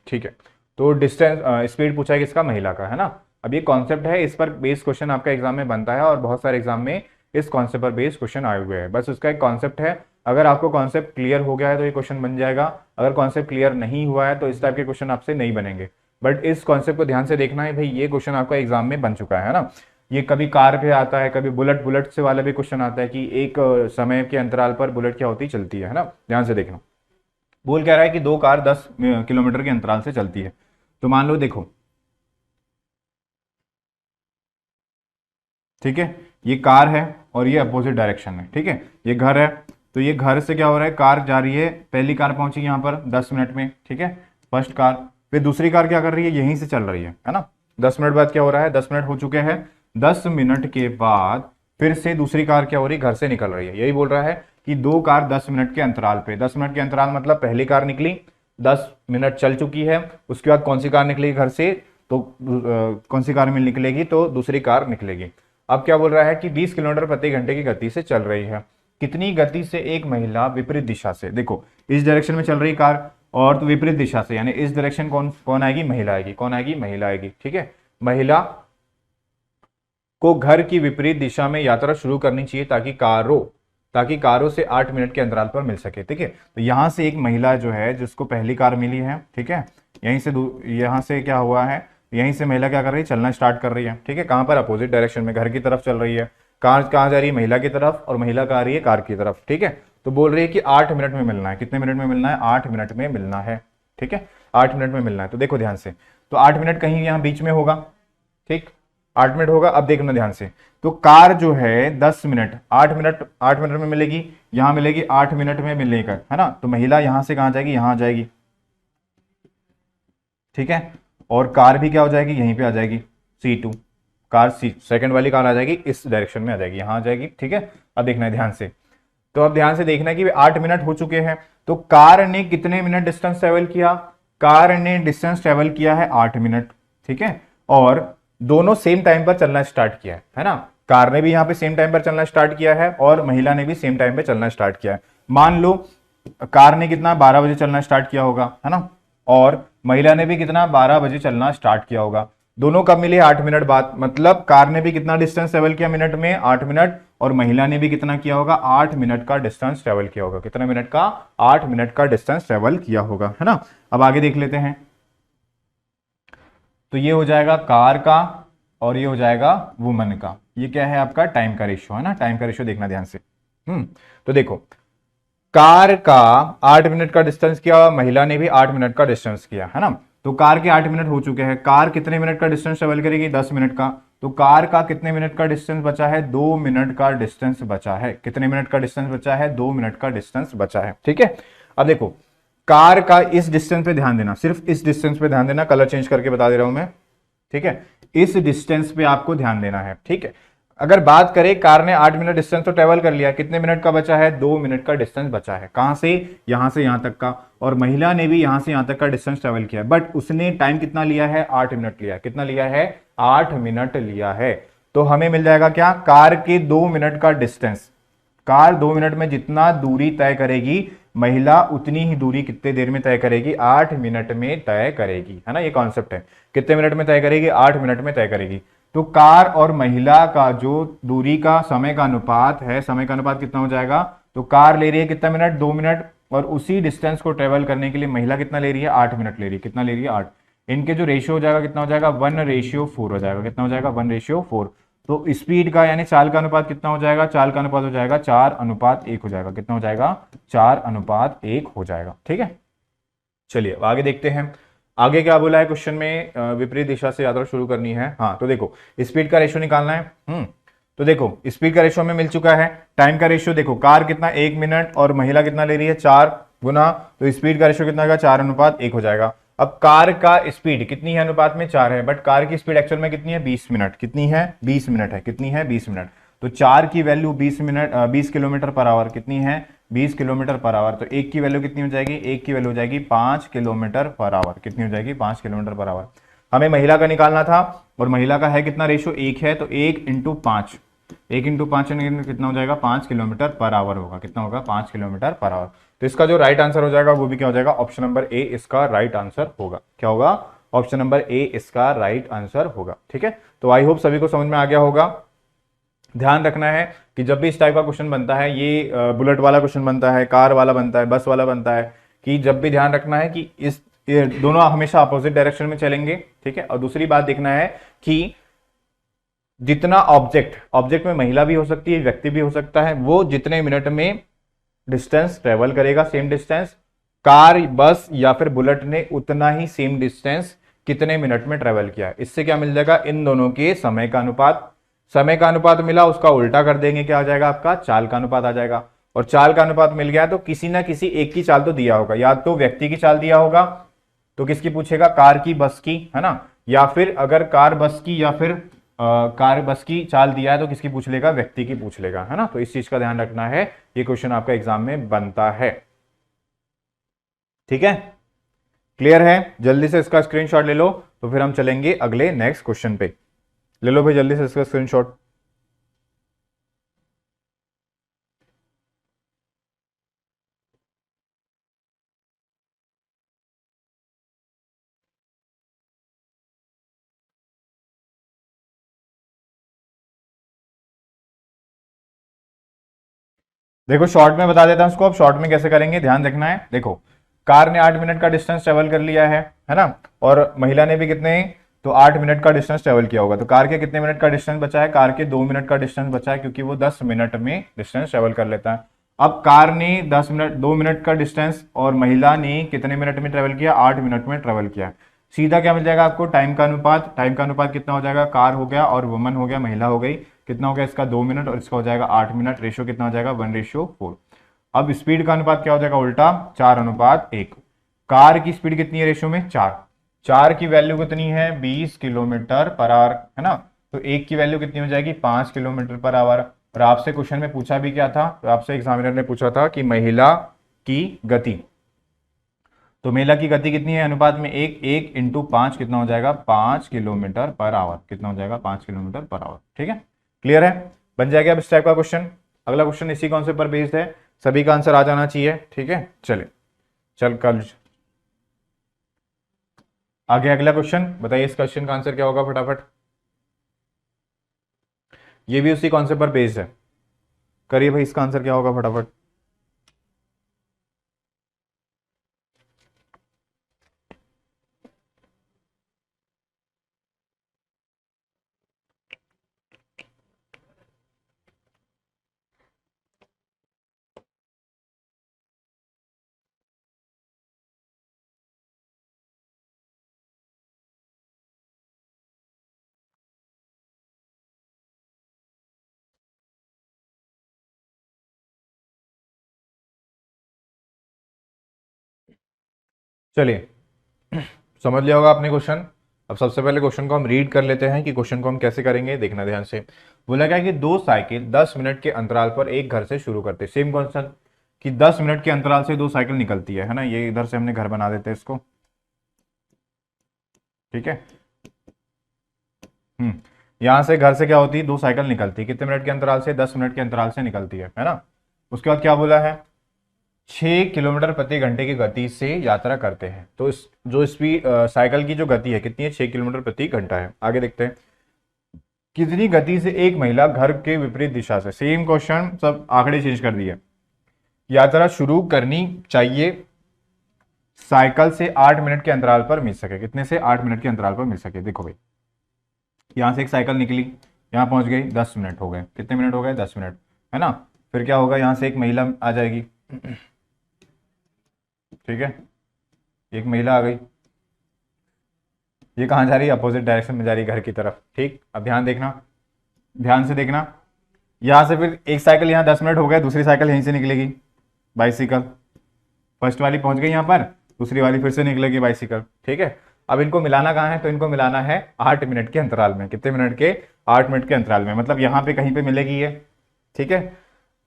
ठीक है, तो distance speed पूछा है किसका, महिला का, है ना। अब ये कॉन्सेप्ट है, इस पर बेस्ड क्वेश्चन आपका एग्जाम में बनता है और बहुत सारे एग्जाम में इस कॉन्सेप्ट पर बेस्ड क्वेश्चन आए हुए हैं। बस उसका एक कॉन्सेप्ट है, अगर आपको कॉन्सेप्ट क्लियर हो गया है तो ये क्वेश्चन बन जाएगा। अगर कॉन्सेप्ट क्लियर नहीं हुआ है तो इस टाइप के क्वेश्चन आपसे नहीं बनेंगे। बट इस कॉन्सेप्ट को ध्यान से देखना है भाई, ये क्वेश्चन आपका एग्जाम में बन चुका है ना। ये कभी कार पे आता है, कभी बुलेट, बुलेट से वाला भी क्वेश्चन आता है कि एक समय के अंतराल पर बुलेट क्या होती चलती है ना, ध्यान से देखना। बोल कह रहा है कि दो कार 10 किलोमीटर के अंतराल से चलती है। तो मान लो, देखो, ठीक है, ये कार है और ये अपोजिट डायरेक्शन है। ठीक है, ये घर है, तो ये घर से क्या हो रहा है, कार जा रही है, पहली कार पहुंची यहाँ पर 10 मिनट में। ठीक है, फर्स्ट कार, फिर दूसरी कार क्या कर रही है, यहीं से चल रही है ना। 10 मिनट बाद क्या हो रहा है, 10 मिनट हो चुके हैं, 10 मिनट के बाद फिर से दूसरी कार क्या हो रही है, घर से निकल रही है। यही बोल रहा है कि दो कार 10 मिनट के अंतराल पे, 10 मिनट के अंतराल मतलब पहली कार निकली, 10 मिनट चल चुकी है, उसके बाद कौन सी कार निकलेगी घर से, तो कौन सी कार में निकलेगी, तो दूसरी कार निकलेगी। अब क्या बोल रहा है कि 20 किलोमीटर प्रति घंटे की गति से चल रही है। कितनी गति से एक महिला विपरीत दिशा से, देखो इस डायरेक्शन में चल रही कार और तो विपरीत दिशा से, यानी इस डायरेक्शन कौन कौन आएगी, महिला आएगी। कौन आएगी, महिला आएगी। ठीक है, महिला को घर की विपरीत दिशा में यात्रा शुरू करनी चाहिए ताकि कारों से 8 मिनट के अंतराल पर मिल सके। ठीक है, तो यहां से एक महिला जो है, जिसको पहली कार मिली है, ठीक है, यहां से क्या हुआ है, यहीं से महिला क्या कर रही है, चलना स्टार्ट कर रही है। ठीक है, कहां पर, अपोजिट डायरेक्शन में, घर की तरफ चल रही है। कार कहां जा रही है, महिला की तरफ, और महिला कहां आ रही है, कार की तरफ। ठीक है, तो बोल रही है कि 8 मिनट में मिलना है। कितने मिनट में मिलना है, 8 मिनट में मिलना है। ठीक है, 8 मिनट में मिलना है। तो देखो ध्यान से, तो 8 मिनट कहीं यहां बीच में होगा। ठीक, 8 मिनट होगा। अब देखना ध्यान से, तो कार जो है 10 मिनट, 8 मिनट में मिलेगी, यहां मिलेगी 8 मिनट में मिलेगा, है ना। तो महिला यहां से कहां जाएगी, यहां आ जाएगी, ठीक है। और कार भी क्या हो जाएगी, यहीं पे आ जाएगी, C2, कार सेकंड वाली कार आ जाएगी, इस डायरेक्शन में आ जाएगी, यहां आ जाएगी, ठीक है। अब देखना है ध्यान से, तो अब ध्यान से देखना है कि 8 मिनट हो चुके हैं, तो कार ने कितने मिनट डिस्टेंस ट्रेवल किया, कार ने डिस्टेंस ट्रेवल किया है 8 मिनट, ठीक है। और दोनों सेम टाइम पर चलना स्टार्ट किया है ना, कार ने भी यहां पे सेम टाइम पर चलना स्टार्ट किया है और महिला ने भी सेम टाइम पे चलना स्टार्ट किया है। मान लो कार ने कितना 12 बजे चलना स्टार्ट किया होगा, है ना, और महिला ने भी कितना 12 बजे चलना स्टार्ट किया होगा। दोनों कब मिले, 8 मिनट बाद, मतलब कार ने भी कितना डिस्टेंस ट्रेवल किया मिनट में, 8 मिनट, और महिला ने भी कितना किया होगा, 8 मिनट का डिस्टेंस ट्रेवल किया होगा। कितना मिनट का, 8 मिनट का डिस्टेंस ट्रेवल किया होगा, है ना। अब आगे देख लेते हैं, तो ये हो जाएगा कार का और ये हो जाएगा वुमन का। ये क्या है आपका, टाइम का रेशियो, है ना। टाइम का रेशियो देखना ध्यान से। तो देखो कार का 8 मिनट का डिस्टेंस किया, महिला ने भी 8 मिनट का डिस्टेंस किया, है ना। तो कार के 8 मिनट हो चुके हैं, कार कितने मिनट का डिस्टेंस ट्रेवल करेगी, 10 मिनट का। तो कार का कितने मिनट का डिस्टेंस बचा है, 2 मिनट का डिस्टेंस बचा है। कितने मिनट का डिस्टेंस बचा है, 2 मिनट का डिस्टेंस बचा है, ठीक है। अब देखो कार का इस डिस्टेंस पे ध्यान देना, सिर्फ इस डिस्टेंस पे ध्यान देना, कलर चेंज करके बता दे रहा हूं मैं, ठीक है। इस डिस्टेंस पे आपको ध्यान देना है, ठीक है। अगर बात करें, कार ने 8 मिनट डिस्टेंस तो ट्रेवल कर लिया, कितने मिनट का बचा है, 2 मिनट का डिस्टेंस बचा है। कहां से यहां तक का, और महिला ने भी यहां से यहां तक का डिस्टेंस ट्रेवल किया, बट उसने टाइम कितना लिया है, 8 मिनट लिया। कितना लिया है, 8 मिनट लिया है। तो हमें मिल जाएगा क्या, कार के 2 मिनट का डिस्टेंस, कार 2 मिनट में जितना दूरी तय करेगी, महिला उतनी ही दूरी कितने देर में तय करेगी, 8 मिनट में तय करेगी, है ना। ये कॉन्सेप्ट है, कितने मिनट में तय करेगी, 8 मिनट में तय करेगी। तो कार और महिला का जो दूरी का समय का अनुपात है, समय का अनुपात कितना हो जाएगा, तो कार ले रही है कितना मिनट, 2 मिनट, और उसी डिस्टेंस को ट्रेवल करने के लिए महिला कितना ले रही है, 8 मिनट ले रही है। कितना ले रही है, 8। इनके जो रेशियो हो जाएगा कितना हो जाएगा, 1:4 हो जाएगा। कितना हो जाएगा, 1:4। तो स्पीड का यानी चाल का अनुपात कितना हो जाएगा, चाल का अनुपात हो जाएगा 4:1 हो जाएगा। कितना हो जाएगा, 4:1 हो जाएगा, ठीक है। चलिए अब आगे देखते हैं, आगे क्या बोला है क्वेश्चन में, विपरीत दिशा से यात्रा शुरू करनी है। हाँ तो देखो स्पीड का रेशियो निकालना है। तो देखो स्पीड का रेशियो में मिल चुका है। टाइम का रेशियो देखो, कार कितना 1 मिनट और महिला कितना ले रही है 4 गुना, तो स्पीड का रेशियो कितना होगा, 4:1 हो जाएगा। अब कार का स्पीड कितनी है, अनुपात में 4 है, बट कार की स्पीड एक्चुअल में कितनी है, 20 मिनट। कितनी है, 20 मिनट है। कितनी है, 20 मिनट। तो 4 की वैल्यू 20 किलोमीटर पर आवर कितनी है, 20 किलोमीटर पर आवर। तो 1 की वैल्यू कितनी हो जाएगी, 1 की वैल्यू हो जाएगी 5 किलोमीटर पर आवर। कितनी हो जाएगी, 5 किलोमीटर पर आवर। हमें महिला का निकालना था, और महिला का है कितना रेशियो, 1 है, तो 1 × 5, 1 × 5 कितना हो जाएगा, 5 किलोमीटर पर आवर होगा। कितना होगा, 5 किलोमीटर पर आवर। तो इसका जो राइट आंसर हो जाएगा वो भी क्या हो जाएगा, ऑप्शन नंबर ए इसका राइट आंसर होगा। क्या होगा, ऑप्शन नंबर ए इसका राइट आंसर होगा, ठीक है। तो आई होप सभी को समझ में आ गया होगा। ध्यान रखना है कि जब भी इस टाइप का क्वेश्चन बनता है, ये बुलेट वाला क्वेश्चन बनता है, कार वाला बनता है, बस वाला बनता है, कि जब भी ध्यान रखना है कि ये दोनों हमेशा अपोजिट डायरेक्शन में चलेंगे, ठीक है। और दूसरी बात देखना है कि जितना ऑब्जेक्ट में महिला भी हो सकती है, व्यक्ति भी हो सकता है, वो जितने मिनट में डिस्टेंस ट्रेवल करेगा, सेम डिस्टेंस, कार, बस या फिर बुलेट ने उतना ही सेम डिस्टेंस कितने मिनट में ट्रेवल किया। इससे क्या मिल जाएगा, इन दोनों के समय का अनुपात। समय का अनुपात मिला, उसका उल्टा कर देंगे, क्या आ जाएगा आपका, चाल का अनुपात आ जाएगा। और चाल का अनुपात मिल गया तो किसी ना किसी एक की चाल तो दिया होगा, या तो व्यक्ति की चाल दिया होगा, तो किसकी पूछेगा, कार की, बस की, है ना। या फिर अगर कार बस की या फिर कार बस की चाल दिया है तो किसकी पूछ लेगा, व्यक्ति की पूछ लेगा, है ना। तो इस चीज का ध्यान रखना है, ये क्वेश्चन आपका एग्जाम में बनता है, ठीक है। क्लियर है, जल्दी से इसका स्क्रीनशॉट ले लो, तो फिर हम चलेंगे अगले नेक्स्ट क्वेश्चन पे। ले लो भाई जल्दी से इसका स्क्रीनशॉट। देखो शॉर्ट में बता देता हूं इसको, अब शॉर्ट में कैसे करेंगे ध्यान रखना है। देखो कार ने 8 मिनट का डिस्टेंस ट्रेवल कर लिया है ना, और महिला ने भी कितने, तो 8 मिनट का डिस्टेंस ट्रेवल किया होगा। तो कार के कितने मिनट का डिस्टेंस बचा है, कार के 2 मिनट का डिस्टेंस बचा है, क्योंकि वो 10 मिनट में डिस्टेंस ट्रेवल कर लेता है। अब कार ने 2 मिनट का डिस्टेंस और महिला ने कितने मिनट में ट्रेवल किया, 8 मिनट में ट्रेवल किया। सीधा क्या मिल जाएगा आपको, टाइम का अनुपात। टाइम का अनुपात कितना हो जाएगा, कार हो गया और वुमन हो गया, महिला हो गई, कितना हो गया इसका 2 मिनट और इसका हो जाएगा 8 मिनट। रेशो कितना हो जाएगा 1:4। अब स्पीड का अनुपात क्या हो जाएगा उल्टा, 4:1। कार की स्पीड कितनी है रेशो में 4, 4 की वैल्यू कितनी है 20 किलोमीटर पर आवर, है ना। तो एक की वैल्यू कितनी हो जाएगी 5 किलोमीटर पर आवर। और आपसे क्वेश्चन में पूछा भी क्या था, तो आपसे एग्जामिनर ने पूछा था कि महिला की गति, तो महिला की गति कितनी है अनुपात में, एक, 1 × 5 कितना हो जाएगा 5 किलोमीटर पर आवर, कितना हो जाएगा 5 किलोमीटर पर आवर। ठीक है, क्लियर है, बन जाएगा अब इस टाइप का क्वेश्चन। अगला क्वेश्चन इसी कॉन्सेप्ट पर बेस्ड है, सभी का आंसर आ जाना चाहिए। ठीक है, चले चल कल आगे अगला क्वेश्चन बताइए, इस क्वेश्चन का आंसर क्या होगा फटाफट। ये भी उसी कॉन्सेप्ट पर बेस्ड है, करिए भाई इसका आंसर क्या होगा फटाफट। चलिए समझ लिया होगा आपने क्वेश्चन। अब सबसे पहले क्वेश्चन को हम रीड कर लेते हैं कि क्वेश्चन को हम कैसे करेंगे, देखना ध्यान से। बोला क्या कि दो साइकिल 10 मिनट के अंतराल पर एक घर से शुरू करते, सेम क्वेश्चन कि 10 मिनट के अंतराल से दो साइकिल निकलती है ना। ये इधर से हमने घर बना देते हैं इसको, ठीक है। यहां से घर से क्या होती है, दो साइकिल निकलती है, कितने मिनट के अंतराल से, 10 मिनट के अंतराल से निकलती है ना। उसके बाद क्या बोला है, 6 किलोमीटर प्रति घंटे की गति से यात्रा करते हैं। तो इस जो स्पीड साइकिल की जो गति है कितनी है, 6 किलोमीटर प्रति घंटा है। आगे देखते हैं, कितनी गति से एक महिला घर के विपरीत दिशा से, सेम क्वेश्चन सब आंकड़े चेंज कर दिए, यात्रा शुरू करनी चाहिए साइकिल से 8 मिनट के अंतराल पर मिल सके। कितने से, 8 मिनट के अंतराल पर मिल सके। देखो भाई, यहां से एक साइकिल निकली, यहां पहुंच गई, 10 मिनट हो गए, कितने मिनट हो गए 10 मिनट, है ना। फिर क्या होगा, यहां से एक महिला आ जाएगी, ठीक है, एक महिला आ गई, ये कहाँ जा रही है, अपोजिट डायरेक्शन में जा रही है घर की तरफ। ठीक, अब ध्यान देखना, ध्यान से देखना, यहां से फिर एक साइकिल, यहाँ 10 मिनट हो गए, दूसरी साइकिल यहीं से निकलेगी, बाइसिकल। फर्स्ट वाली पहुंच गई यहाँ पर, दूसरी वाली फिर से निकलेगी बाइसिकल। ठीक है, अब इनको मिलाना कहाँ है, तो इनको मिलाना है 8 मिनट के अंतराल में। कितने मिनट के, 8 मिनट के अंतराल में, मतलब यहाँ पे कहीं पे मिलेगी ये, ठीक है,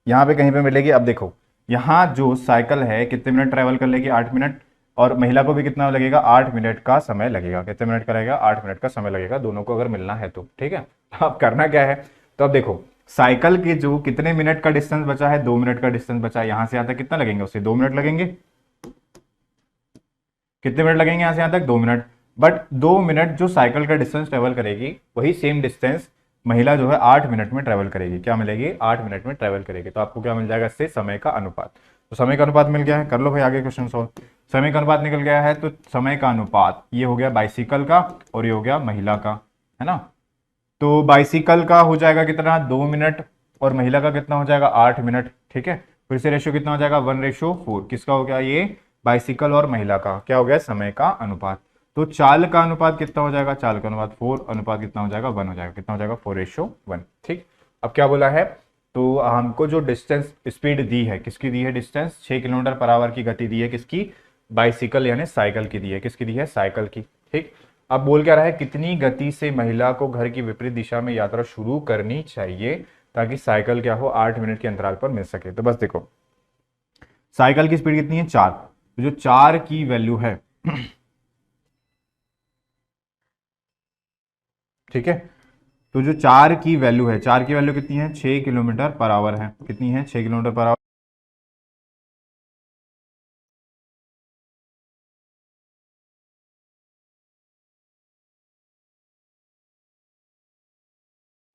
यहाँ पे कहीं पे मिलेगी। अब देखो, यहाँ जो साइकिल है कितने मिनट ट्रेवल कर लेगी, 8 मिनट, और महिला को भी कितना लगेगा, 8 मिनट का समय लगेगा। कितने मिनट का लगेगा, 8 मिनट का समय लगेगा, दोनों को अगर मिलना है तो। ठीक है, अब करना क्या है, तो अब देखो साइकिल के जो कितने मिनट का डिस्टेंस बचा है, 2 मिनट का डिस्टेंस बचा है, यहां से यहां तक कितना लगेंगे, उससे 2 मिनट लगेंगे। कितने मिनट लगेंगे यहां से यहां तक, 2 मिनट। बट 2 मिनट जो साइकिल का डिस्टेंस ट्रेवल करेगी, वही सेम डिस्टेंस महिला जो है 8 मिनट में ट्रेवल करेगी। क्या मिलेगी, 8 मिनट में ट्रेवल करेगी। तो आपको क्या मिल जाएगा इससे, समय का अनुपात। तो समय का अनुपात मिल गया है, कर लो भाई आगे क्वेश्चन सॉल्व। समय का अनुपात निकल गया है, तो समय का अनुपात ये हो गया बाइसिकल का और ये हो गया महिला का, है ना। तो बाइसिकल का हो जाएगा कितना, 2 मिनट, और महिला का कितना हो जाएगा 8 मिनट। ठीक है, फिर से रेशियो कितना हो जाएगा 1:4। किसका हो गया ये, बाइसिकल और महिला का क्या हो गया, समय का अनुपात। तो चाल का अनुपात कितना हो जाएगा, चाल का अनुपात 4, अनुपात कितना हो जाएगा 1 हो जाएगा, कितना हो जाएगा 4:1। ठीक, अब क्या बोला है, तो हमको जो डिस्टेंस स्पीड दी है, किसकी दी है डिस्टेंस, 6 किलोमीटर पर आवर की गति दी है, किसकी, बाइसिकल यानी साइकिल की दी है, किसकी दी है, साइकिल की। ठीक, अब बोल क्या रहा है, कितनी गति से महिला को घर की विपरीत दिशा में यात्रा शुरू करनी चाहिए ताकि साइकिल क्या हो, 8 मिनट के अंतराल पर मिल सके। तो बस देखो, साइकिल की स्पीड कितनी है 4, तो जो 4 की वैल्यू है ठीक है, तो जो 4 की वैल्यू है, 4 की वैल्यू कितनी है, 6 किलोमीटर पर आवर है। कितनी है, 6 किलोमीटर पर आवर।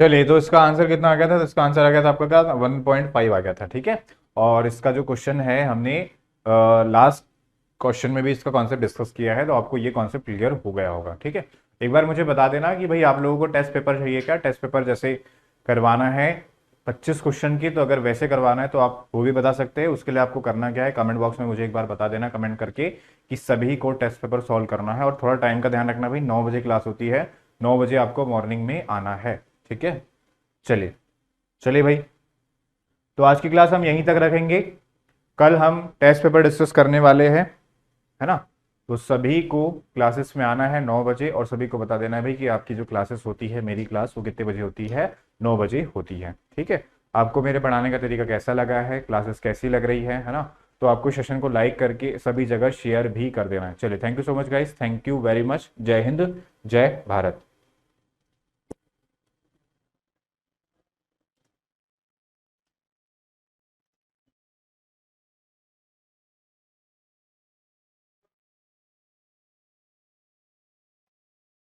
चलिए, तो इसका आंसर कितना आ गया था, तो इसका आंसर आ गया था आपका क्या, 1.5 आ गया था। ठीक है, और इसका जो क्वेश्चन है हमने लास्ट क्वेश्चन में भी इसका कॉन्सेप्ट डिस्कस किया है, तो आपको ये कॉन्सेप्ट क्लियर हो गया होगा। ठीक है, एक बार मुझे बता देना कि भाई आप लोगों को टेस्ट पेपर चाहिए क्या, टेस्ट पेपर जैसे करवाना है 25 क्वेश्चन की, तो अगर वैसे करवाना है तो आप वो भी बता सकते हैं। उसके लिए आपको करना क्या है, कमेंट बॉक्स में मुझे एक बार बता देना कमेंट करके कि सभी को टेस्ट पेपर सॉल्व करना है। और थोड़ा टाइम का ध्यान रखना भाई, 9 बजे क्लास होती है, 9 बजे आपको मॉर्निंग में आना है, ठीक है। चलिए चलिए भाई, तो आज की क्लास हम यहीं तक रखेंगे। कल हम टेस्ट पेपर डिस्कस करने वाले हैं, है ना। तो सभी को क्लासेस में आना है 9 बजे, और सभी को बता देना है भाई कि आपकी जो क्लासेस होती है, मेरी क्लास, वो कितने बजे होती है, 9 बजे होती है, ठीक है। आपको मेरे पढ़ाने का तरीका कैसा लगा है, क्लासेस कैसी लग रही है ना। तो आपको सेशन को लाइक करके सभी जगह शेयर भी कर देना है। चलिए, thank you so much guys, thank you very much. जय हिंद, जय भारत।